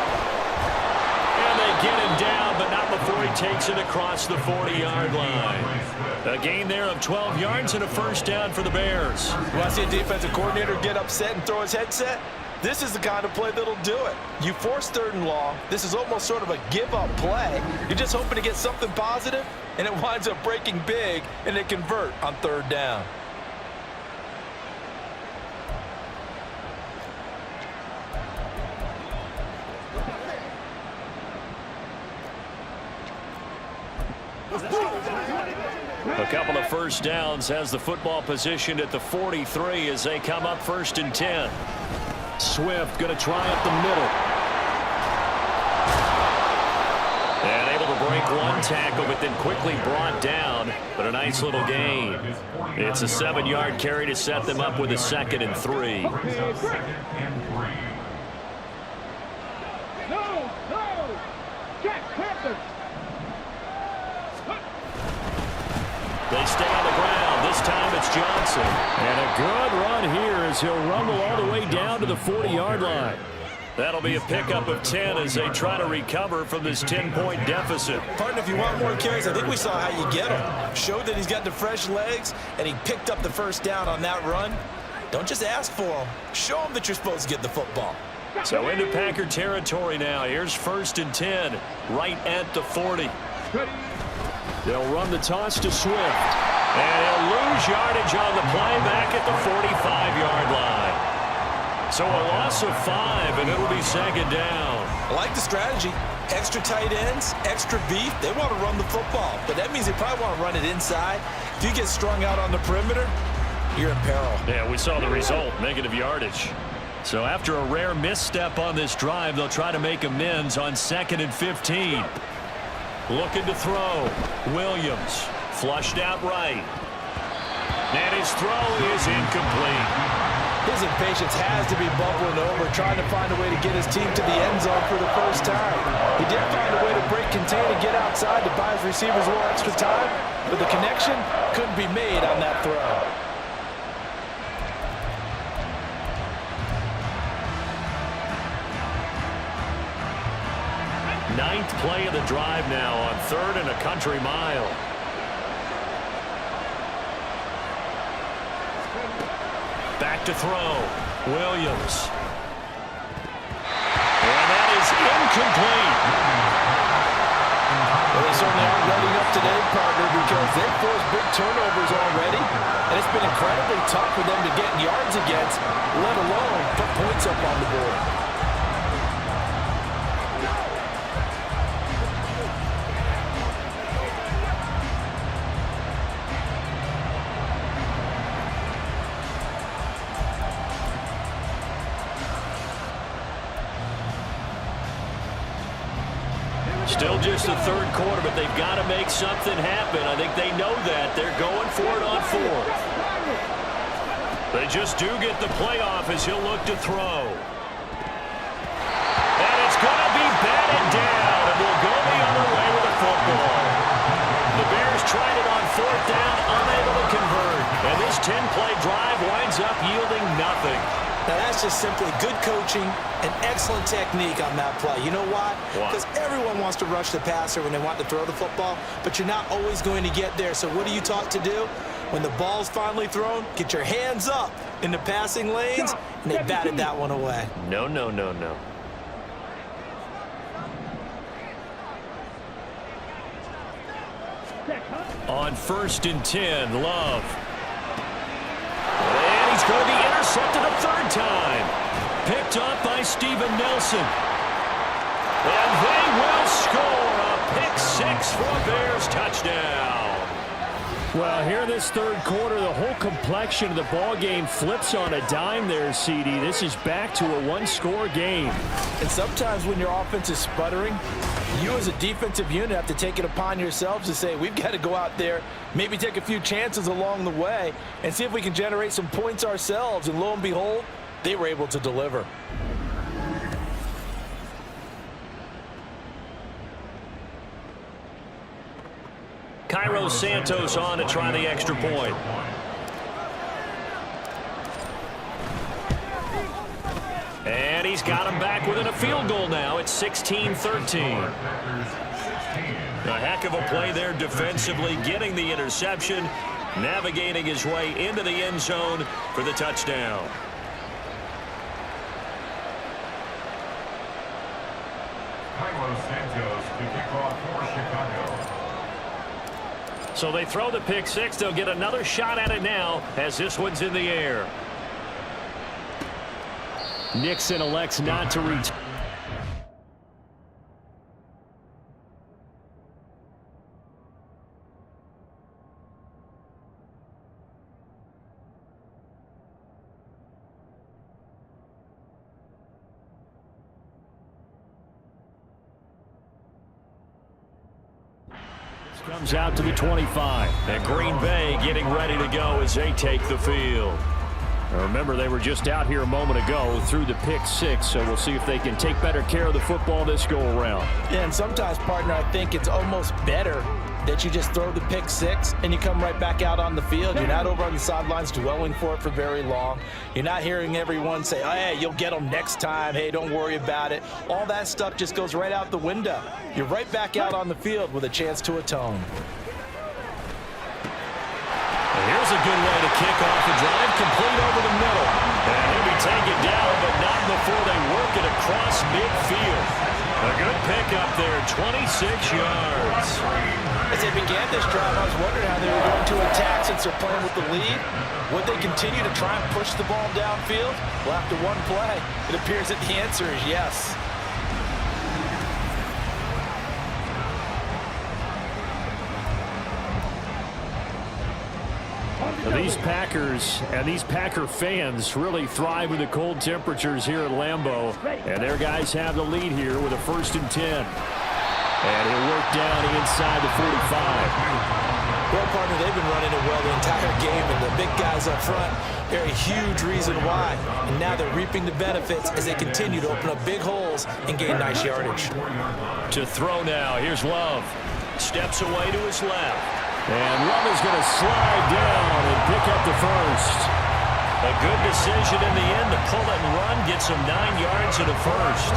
And they get him down, but not before he takes it across the 40-yard line. A gain there of 12 yards and a first down for the Bears. You want to see a defensive coordinator get upset and throw his headset? This is the kind of play that'll do it. You force 3rd and long. This is almost sort of a give-up play. You're just hoping to get something positive, and it winds up breaking big, and they convert on 3rd down. A couple of first downs has the football positioned at the 43 as they come up 1st and 10. Swift going to try up the middle. And able to break one tackle, but then quickly brought down. But a nice little gain. It's a 7-yard carry to set them up with a 2nd and 3. No. Jack Panthers. They stay on the ground. This time it's Johnson. And a good run here as he'll rumble all the way down to the 40-yard line. That'll be a pickup of 10 as they try to recover from this 10-point deficit. Partner, if you want more carries, I think we saw how you get him. Showed that he's got the fresh legs, and he picked up the first down on that run. Don't just ask for him. Show him that you're supposed to get the football. So into Packer territory now. Here's 1st and 10, right at the 40. They'll run the toss to Swift. And he'll lose yardage on the play back at the 45-yard line. So a loss of 5, and it'll be 2nd down. I like the strategy. Extra tight ends, extra beef. They want to run the football, but that means they probably want to run it inside. If you get strung out on the perimeter, you're in peril. Yeah, we saw the result, negative yardage. So after a rare misstep on this drive, they'll try to make amends on 2nd and 15. Looking to throw. Williams flushed out right. And his throw is incomplete. His impatience has to be bubbling over, trying to find a way to get his team to the end zone for the first time. He did find a way to break contain and get outside to buy his receivers a little extra time, but the connection couldn't be made on that throw. Ninth play of the drive now on 3rd and a country mile. Back to throw. Williams. And that is incomplete. Well, they certainly aren't letting up today, partner, because they've forced big turnovers already, and it's been incredibly tough for them to get yards against, let alone put points up on the board. Still just the 3rd quarter, but they've got to make something happen. I think they know that. They're going for it on 4th. They just do get the playoff as he'll look to throw. And it's going to be batted down, and we'll go the other way with the football. The Bears tried it on 4th down, unable to convert. And this 10-play drive winds up yielding nothing. Now, that's just simply good coaching and excellent technique on that play. You know why? Because everyone wants to rush the passer when they want to throw the football, but you're not always going to get there. So what are you taught to do? When the ball's finally thrown, get your hands up in the passing lanes, and they batted that one away. No. On 1st and 10, Love. And he's going to be intercepted a 3rd time. Picked up by Steven Nelson. And they will score a pick 6 for a Bears touchdown. Well, here this 3rd quarter, the whole complexion of the ball game flips on a dime there, CD. This is back to a 1-score game. And sometimes when your offense is sputtering, you as a defensive unit have to take it upon yourselves to say, we've got to go out there, maybe take a few chances along the way, and see if we can generate some points ourselves. And lo and behold, they were able to deliver. Cairo Santos on to try the extra point. And he's got him back within a field goal now. It's 16-13. Heck of a play there defensively, getting the interception, navigating his way into the end zone for the touchdown. Carlos Santos to kick off for Chicago. So they throw the pick six. They'll get another shot at it now as this one's in the air. Nixon elects not to reach. Comes out to the 25. And Green Bay getting ready to go as they take the field. Now remember, they were just out here a moment ago through the pick six, so we'll see if they can take better care of the football this go around. And sometimes, partner, I think it's almost better that you just throw the pick six and you come right back out on the field. You're not over on the sidelines dwelling for it for very long. You're not hearing everyone say, oh, hey, you'll get them next time. Hey, don't worry about it. All that stuff just goes right out the window. You're right back out on the field with a chance to atone. And here's a good way to kick off the drive, complete over the middle. And he'll be taken down, but not before they work it across midfield. A good pickup there, 26 yards. As they began this drive, I was wondering how they were going to attack since they're playing with the lead. Would they continue to try and push the ball downfield? Well, after one play, it appears that the answer is yes. These Packers and these Packer fans really thrive with the cold temperatures here at Lambeau. And their guys have the lead here with a 1st and 10. And he'll work down inside the 45. Well, partner, they've been running it well the entire game, and the big guys up front, they're a huge reason why. And now they're reaping the benefits as they continue to open up big holes and gain nice yardage. To throw now, here's Love. Steps away to his left. And Love is going to slide down and pick up the first. A good decision in the end to pull it and run, get some 9 yards and a first.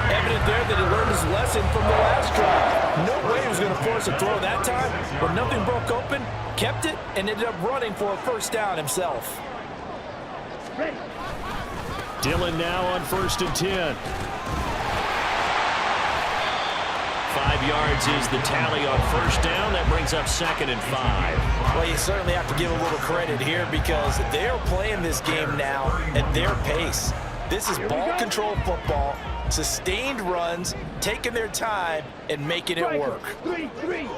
Evident there that he learned his lesson from the last drive. No way he was going to force a throw that time, but nothing broke open, kept it, and ended up running for a first down himself. Dillon now on 1st and 10. 5 yards is the tally on first down. That brings up 2nd and 5. Well, you certainly have to give a little credit here because they're playing this game now at their pace. This is ball control football, sustained runs, taking their time, and making it work. 3-3.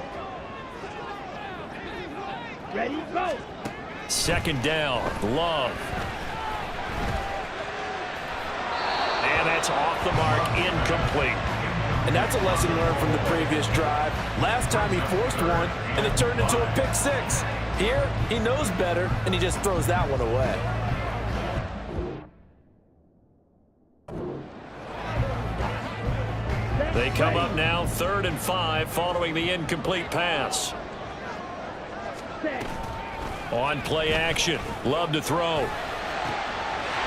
Ready, go. 2nd down, Love. And that's off the mark, incomplete. And that's a lesson learned from the previous drive. Last time he forced one, and it turned into a pick six. Here, he knows better, and he just throws that one away. They come up now 3rd and 5 following the incomplete pass. On play action, Love to throw.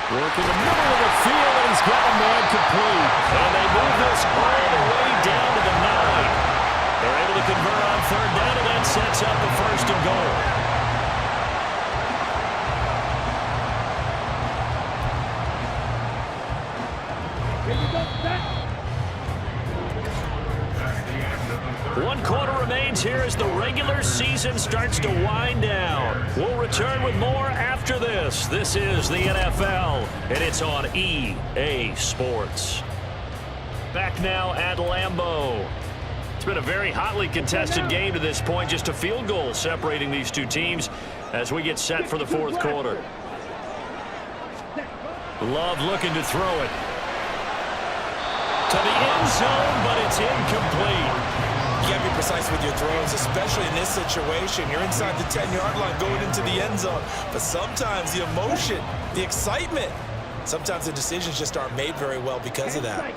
Work in the middle of the field, and he's got a man complete. And they move this all the way down to the 9. They're able to convert on 3rd down, and that sets up the 1st and goal. One quarter remains here as the regular season starts to wind down. We'll return with more after this. This is the NFL, and it's on EA Sports. Back now at Lambeau. It's been a very hotly contested game to this point. Just a field goal separating these two teams as we get set for the 4th quarter. Love looking to throw it to the end zone, but it's incomplete. You got to be precise with your throws, especially in this situation. You're inside the 10-yard line going into the end zone. But sometimes the emotion, the excitement, sometimes the decisions just aren't made very well because of that.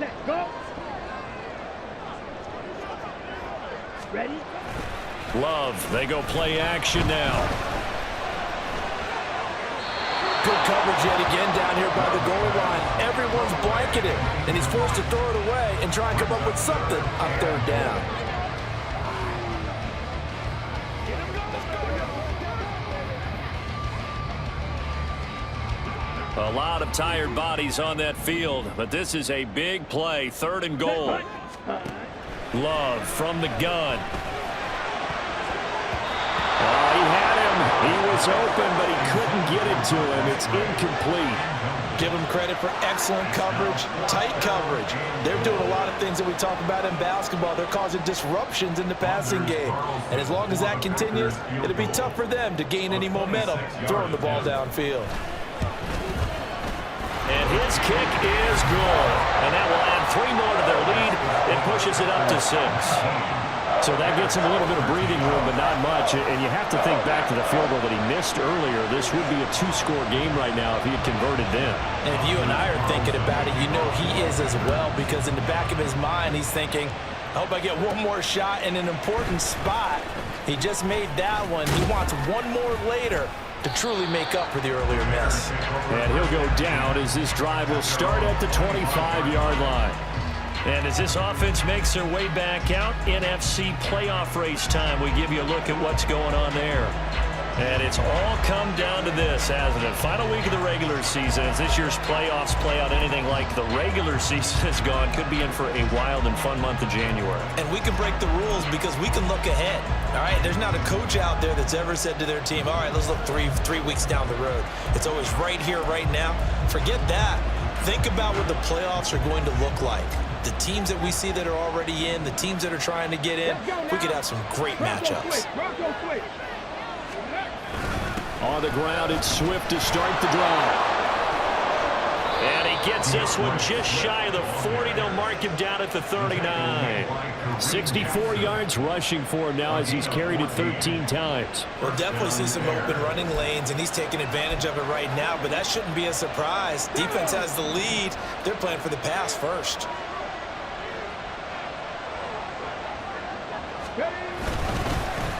Set, go. Ready? Love, they go play action now. Good coverage yet again down here by the goal line. Everyone's blanketed, and he's forced to throw it away and try and come up with something on third down. A lot of tired bodies on that field, but this is a big play. 3rd and goal. Love from the gun. Oh, he had him. He was open, but he couldn't get it to him. It's incomplete. Give them credit for excellent coverage, tight coverage. They're doing a lot of things that we talk about in basketball. They're causing disruptions in the passing game. And as long as that continues, it'll be tough for them to gain any momentum throwing the ball downfield. And his kick is good. And that will add 3 more to their lead. It pushes it up to 6. So that gets him a little bit of breathing room, but not much. And you have to think back to the field goal that he missed earlier. This would be a 2-score game right now if he had converted then. And if you and I are thinking about it, you know he is as well, because in the back of his mind, he's thinking, I hope I get one more shot in an important spot. He just made that one. He wants one more later to truly make up for the earlier miss. And he'll go down as this drive will start at the 25-yard line. And as this offense makes their way back out, NFC playoff race time, we give you a look at what's going on there. And it's all come down to this, hasn't it? Final week of the regular season. As this year's playoffs play out anything like the regular season has gone, could be in for a wild and fun month of January. And we can break the rules because we can look ahead. All right, there's not a coach out there that's ever said to their team, all right, let's look three weeks down the road. It's always right here, right now. Forget that. Think about what the playoffs are going to look like. The teams that we see that are already in, the teams that are trying to get in, we could have some great matchups. On the ground, it's Swift to start the drive. And he gets this one just shy of the 40. They'll mark him down at the 39. 64 yards rushing for him now as he's carried it 13 times. We'll definitely see some open running lanes, and he's taking advantage of it right now, but that shouldn't be a surprise. Defense has the lead. They're playing for the pass first.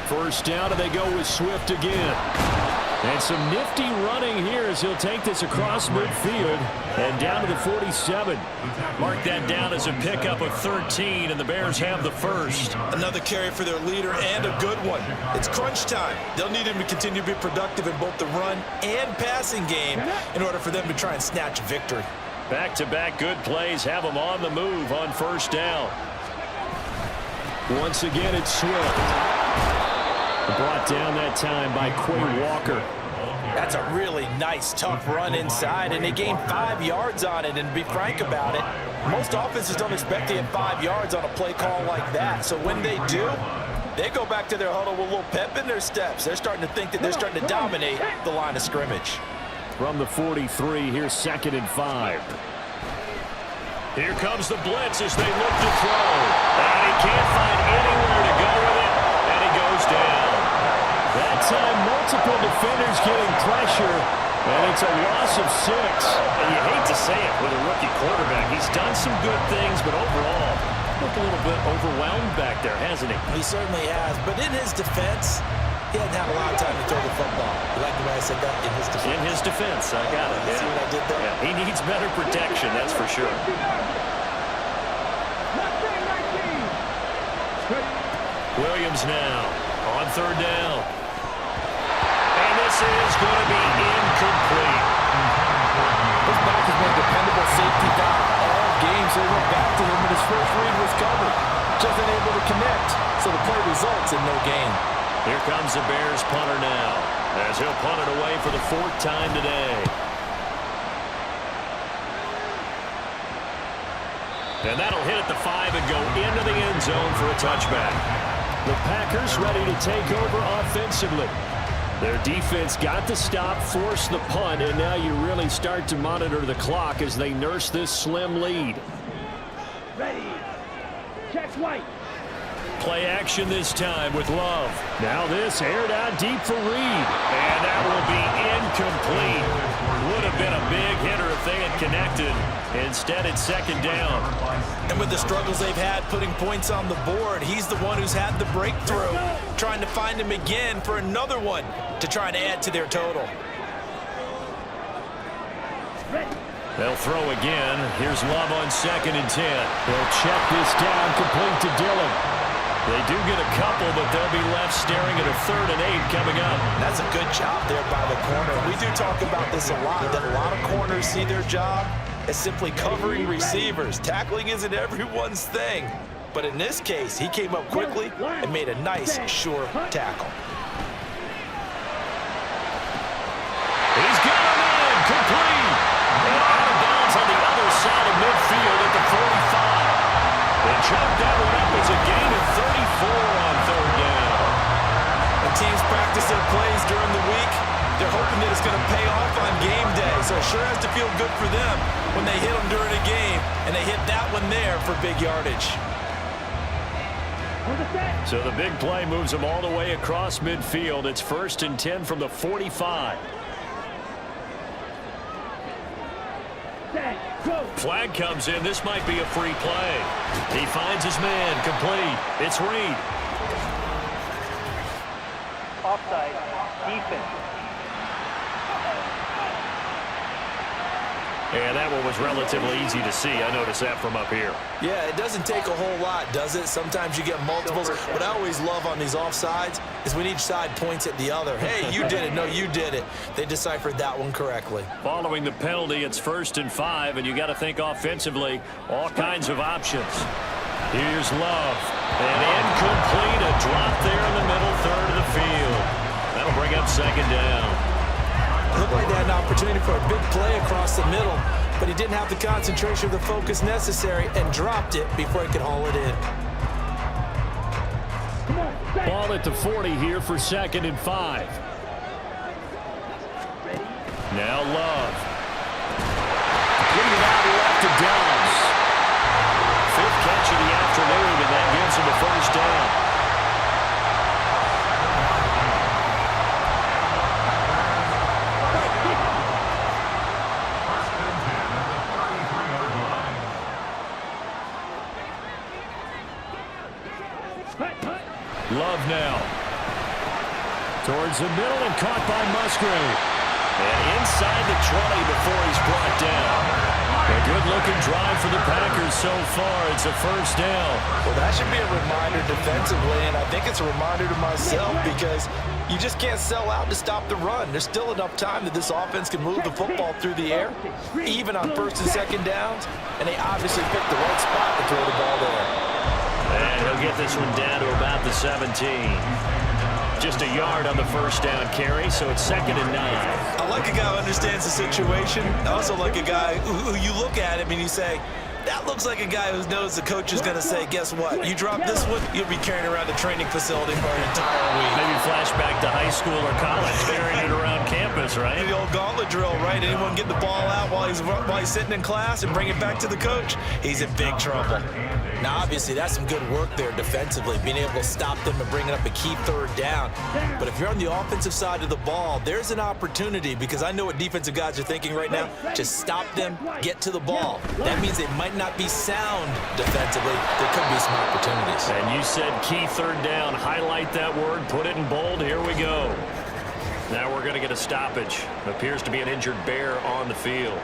First down, and they go with Swift again. And some nifty running here as he'll take this across midfield and down to the 47. Mark that down as a pickup of 13, and the Bears have the first. Another carry for their leader, and a good one. It's crunch time. They'll need him to continue to be productive in both the run and passing game in order for them to try and snatch a victory. Back-to-back good plays have them on the move on first down. Once again, it's Swift. Brought down that time by Quay Walker. That's a really nice, tough run inside, and they gained 5 yards on it. And to be frank about it, most offenses don't expect to get 5 yards on a play call like that. So when they do, they go back to their huddle with a little pep in their steps. They're starting to think that they're starting to dominate the line of scrimmage. From the 43, here's 2nd and 5. Here comes the blitz as they look to throw. And he can't find anywhere to go with it, and he goes down. That time, multiple defenders getting pressure, and it's a loss of 6. And you hate to say it with a rookie quarterback. He's done some good things, but overall, looked a little bit overwhelmed back there, hasn't he? He certainly has, but in his defense, he hadn't had a lot of time to throw the football. You like the way I said that? In his defense. In his defense, I got it. See what I did there? Yeah, he needs better protection, that's for sure. Williams now on third down. And this is going to be incomplete. His back has been a dependable safety valve all game, so he went back to him, and his first read was covered. Just unable to connect, so the play results in no gain. Here comes the Bears punter now, as he'll punt it away for the 4th time today. And that'll hit at the 5 and go into the end zone for a touchback. The Packers ready to take over offensively. Their defense got the stop, forced the punt, and now you really start to monitor the clock as they nurse this slim lead. Ready. Check White. Play action this time with Love. Now this aired out deep for Reed. And that will be incomplete. Would have been a big hitter if they had connected. Instead, it's 2nd down. And with the struggles they've had putting points on the board, he's the one who's had the breakthrough, trying to find him again for another one to try and add to their total. They'll throw again. Here's Love on 2nd and 10. They'll check this down, complete to Dillon. They do get a couple, but they'll be left staring at a 3rd and 8 coming up. That's a good job there by the corner. We do talk about this a lot, that a lot of corners see their job as simply covering receivers. Tackling isn't everyone's thing. But in this case, he came up quickly and made a nice, sure tackle. He's got him in, complete. And out of bounds on the other side of midfield at the 45. They chop that one up as a gain of 34 on 3rd down. When teams practice their plays during the week, they're hoping that it's going to pay off on game day. So it sure has to feel good for them when they hit them during a game, and they hit that one there for big yardage. So the big play moves them all the way across midfield. It's 1st and 10 from the 45. Flag comes in. This might be a free play. He finds his man. Complete. It's Reed. Offside. Defense. And that one was relatively easy to see. I noticed that from up here. Yeah, it doesn't take a whole lot, does it? Sometimes you get multiples. What I always love on these offsides is when each side points at the other. Hey, you did it. No, you did it. They deciphered that one correctly. Following the penalty, it's 1st and 5, and you got to think offensively, all kinds of options. Here's Love. And incomplete, a drop there in the middle third of the field. That'll bring up 2nd down. It looked like they had an opportunity for a big play across the middle, but he didn't have the concentration or the focus necessary and dropped it before he could haul it in. Ball at the 40 here for 2nd and 5. Now Love. Leading out left to Dobbs. 5th catch of the afternoon, and that gives him a 1st down. Love now. Towards the middle and caught by Musgrave. And inside the 20 before he's brought down. A good-looking drive for the Packers so far. It's a 1st down. Well, that should be a reminder defensively, and I think it's a reminder to myself because you just can't sell out to stop the run. There's still enough time that this offense can move the football through the air, even on 1st and 2nd downs, and they obviously picked the right spot to throw the ball there. And he'll get this one down to about the 17. Just a yard on the 1st down carry, so it's 2nd and 9. I like a guy who understands the situation. I also like a guy who you look at him and you say, that looks like a guy who knows the coach is going to say, guess what? You drop this one, you'll be carrying around the training facility for an entire week. Maybe flashback to high school or college, carrying it around campus, right? The old gauntlet drill, right? Anyone get the ball out while he's sitting in class and bring it back to the coach, he's in big trouble. Now, obviously, that's some good work there defensively, being able to stop them and bringing up a key 3rd down. But if you're on the offensive side of the ball, there's an opportunity because I know what defensive guys are thinking right now. Just stop them, get to the ball. That means they might not be sound defensively. There could be some opportunities. And you said key 3rd down. Highlight that word, put it in bold. Here we go. Now we're going to get a stoppage. Appears to be an injured Bear on the field.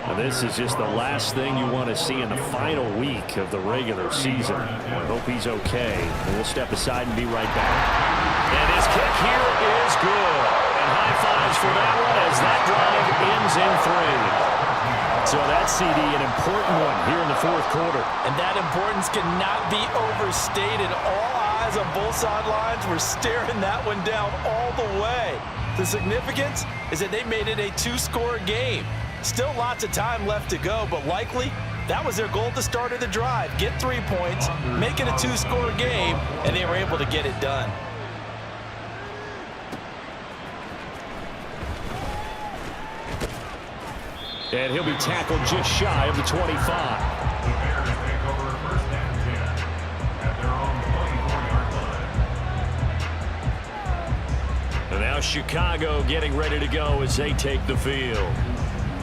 Now this is just the last thing you want to see in the final week of the regular season. I hope he's okay. And we'll step aside and be right back. And his kick here is good. And high fives for that one as that drive ends in 3. So that CD, an important one here in the 4th quarter. And that importance cannot be overstated. All eyes on both sidelines were staring that one down all the way. The significance is that they made it a 2-score game. Still lots of time left to go, but likely that was their goal at the start of the drive. Get 3 points, make it a 2-score game, and they were able to get it done. And he'll be tackled just shy of the 25. The Bears take over 1st and 10 at their own 24-yard line. And now Chicago getting ready to go as they take the field.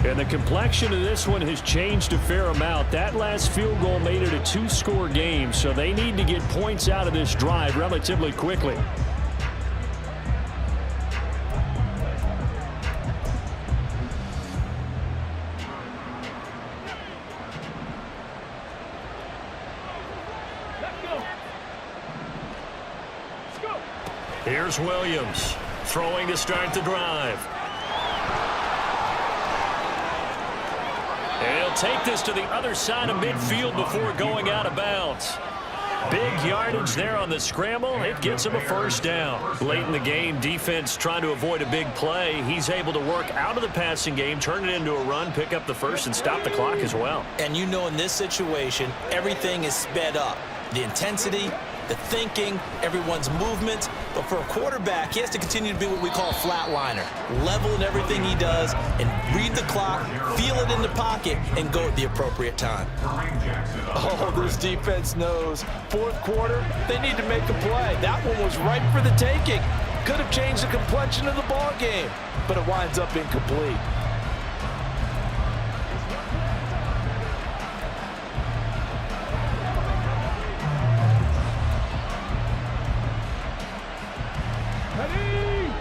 And the complexion of this one has changed a fair amount. That last field goal made it a 2-score game, so they need to get points out of this drive relatively quickly. Here's Williams throwing to start the drive. And he'll take this to the other side of midfield before going out of bounds. Big yardage there on the scramble. It gets him a first down. Late in the game, defense trying to avoid a big play. He's able to work out of the passing game, turn it into a run, pick up the first, and stop the clock as well. And you know, in this situation, everything is sped up. The intensity, the thinking, everyone's movement. But for a quarterback, he has to continue to be what we call a flatliner. Level in everything he does and read the clock, feel it in the pocket, and go at the appropriate time. Oh, this defense knows. Fourth quarter, they need to make a play. That one was ripe for the taking. Could have changed the complexion of the ball game, but it winds up incomplete.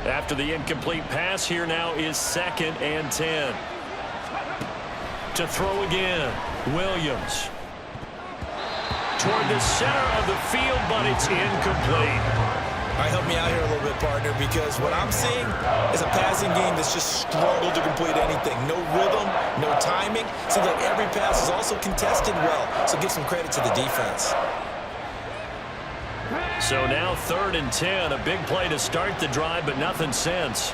After the incomplete pass, here now is 2nd and 10. To throw again, Williams. Toward the center of the field, but it's incomplete. All right, help me out here a little bit, partner, because what I'm seeing is a passing game that's just struggled to complete anything. No rhythm, no timing. Seems like every pass is also contested well, so give some credit to the defense. So now 3rd and 10, a big play to start the drive, but nothing since.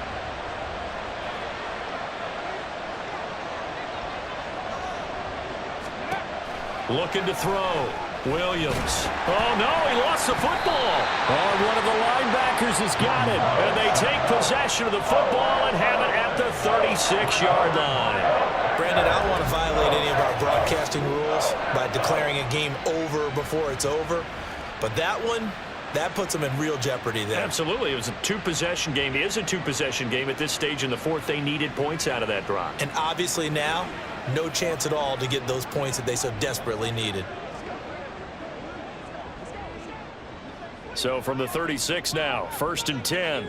Looking to throw. Williams. Oh, no, he lost the football. Oh, one of the linebackers has got it. And they take possession of the football and have it at the 36-yard line. Brandon, I don't want to violate any of our broadcasting rules by declaring a game over before it's over. But that one, that puts them in real jeopardy there. Absolutely. It was a two-possession game. It is a two-possession game at this stage in the fourth. They needed points out of that drive. And obviously now, no chance at all to get those points that they so desperately needed. So from the 36 now, 1st and 10.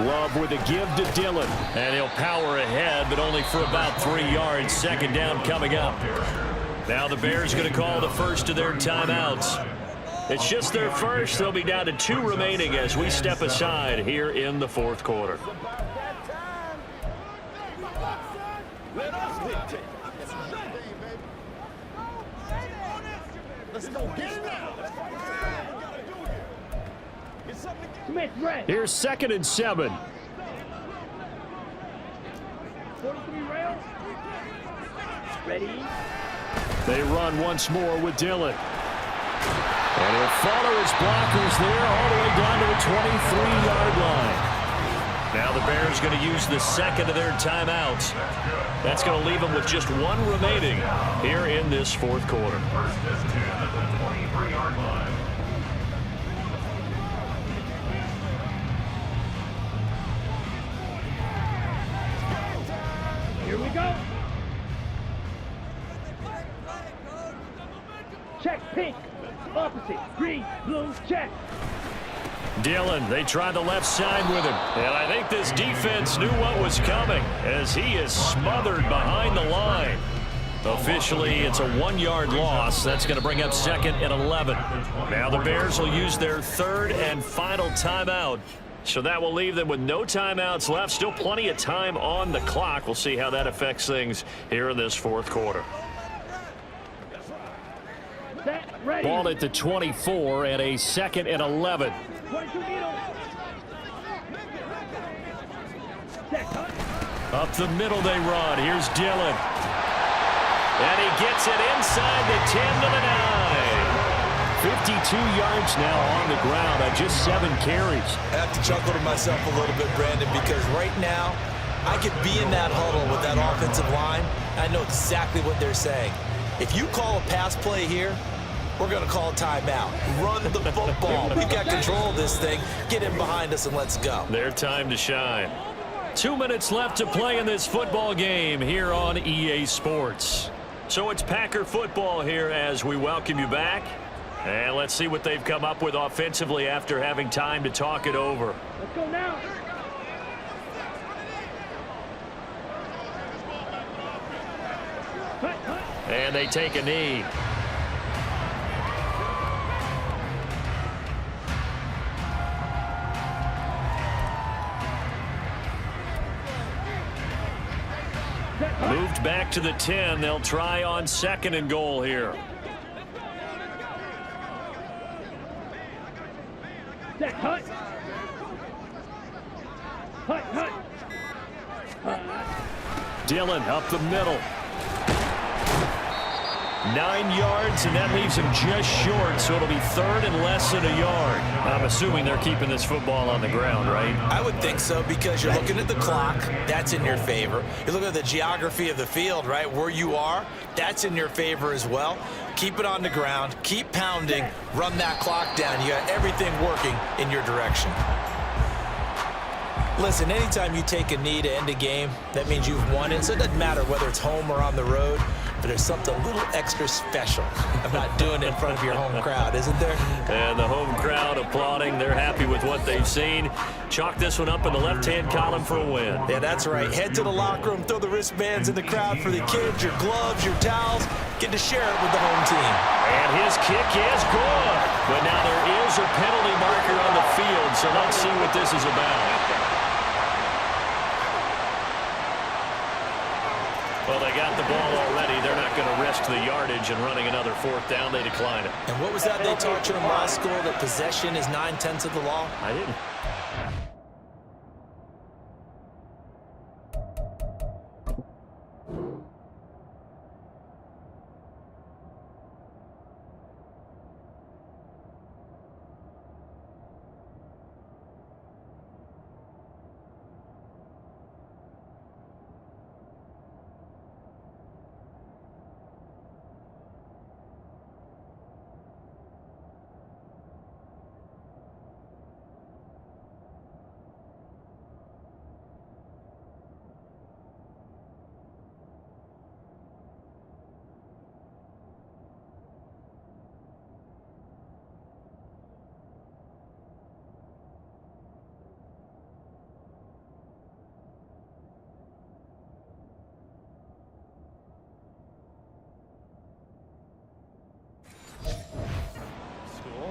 Love with a give to Dillon. And he'll power ahead, but only for about 3 yards. 2nd down coming up. Now the Bears going to call the first of their timeouts. It's just their first. They'll be down to 2 remaining as we step aside here in the 4th quarter. Here's 2nd and 7. 43 rails. Ready. They run once more with Dillon. And he'll follow his blockers there all the way down to the 23-yard line. Now the Bears going to use the 2nd of their timeouts. That's going to leave them with just 1 remaining here in this 4th quarter. Here we go. Check pink. Opposite. Green, blue, check. Dillon, they tried the left side with him. And I think this defense knew what was coming as he is smothered behind the line. Officially, it's a 1-yard loss. That's going to bring up 2nd and 11. Now the Bears will use their 3rd and final timeout. So that will leave them with no timeouts left. Still plenty of time on the clock. We'll see how that affects things here in this 4th quarter. Ball at the 24 and a 2nd and 11. 22 needles. Up the middle they run. Here's Dillon. And he gets it inside the 10 to the 9. 52 yards now on the ground on just 7 carries. I have to chuckle to myself a little bit, Brandon, because right now I could be in that huddle with that offensive line. I know exactly what they're saying. If you call a pass play here, we're going to call a timeout. Run the football. We've got control of this thing. Get in behind us and let's go. Their time to shine. 2 minutes left to play in this football game here on EA Sports. So it's Packer football here as we welcome you back. And let's see what they've come up with offensively after having time to talk it over. Let's go now. And they take a knee. Moved back to the 10. They'll try on 2nd and goal here. Hut. Dillon up the middle. 9 yards, and that leaves him just short, so it'll be 3rd and less than a yard. I'm assuming they're keeping this football on the ground, right? I would think so, because you're looking at the clock. That's in your favor. You're looking at the geography of the field, right? Where you are, that's in your favor as well. Keep it on the ground. Keep pounding. Run that clock down. You got everything working in your direction. Listen, anytime you take a knee to end a game, that means you've won it. So it doesn't matter whether it's home or on the road, but there's something a little extra special about doing it in front of your home crowd, isn't there? And the home crowd applauding. They're happy with what they've seen. Chalk this one up in the left-hand column for a win. Yeah, that's right. Head to the locker room, throw the wristbands in the crowd for the kids, your gloves, your towels. Get to share it with the home team. And his kick is good. But now there is a penalty marker on the field, so let's see what this is about. Well, they got the ball already. They're not going to risk the yardage and running another 4th down. They decline it. And what was that they taught you in law school, that possession is 9/10 of the law? I didn't.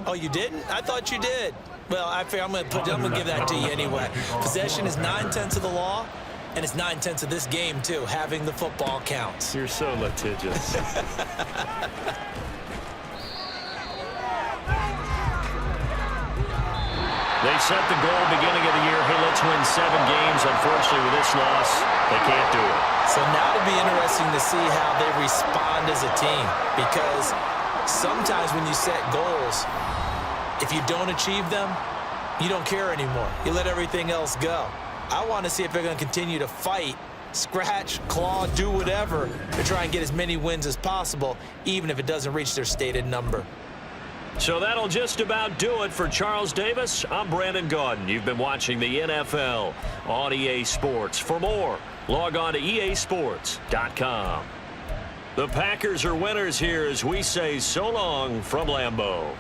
Oh, you didn't? I thought you did. Well, I figure I'm going to give that to you anyway. Possession is 9/10 of the law, and it's 9/10 of this game too. Having the football counts. You're so litigious. They set the goal beginning of the year. Hey, let's win 7 games. Unfortunately, with this loss, they can't do it. So now it'll be interesting to see how they respond as a team, because sometimes when you set goals, if you don't achieve them, you don't care anymore. You let everything else go. I want to see if they're going to continue to fight, scratch, claw, do whatever to try and get as many wins as possible, even if it doesn't reach their stated number. So that'll just about do it for Charles Davis. I'm Brandon Gaudin. You've been watching the NFL on EA Sports. For more, log on to easports.com. The Packers are winners here as we say so long from Lambeau.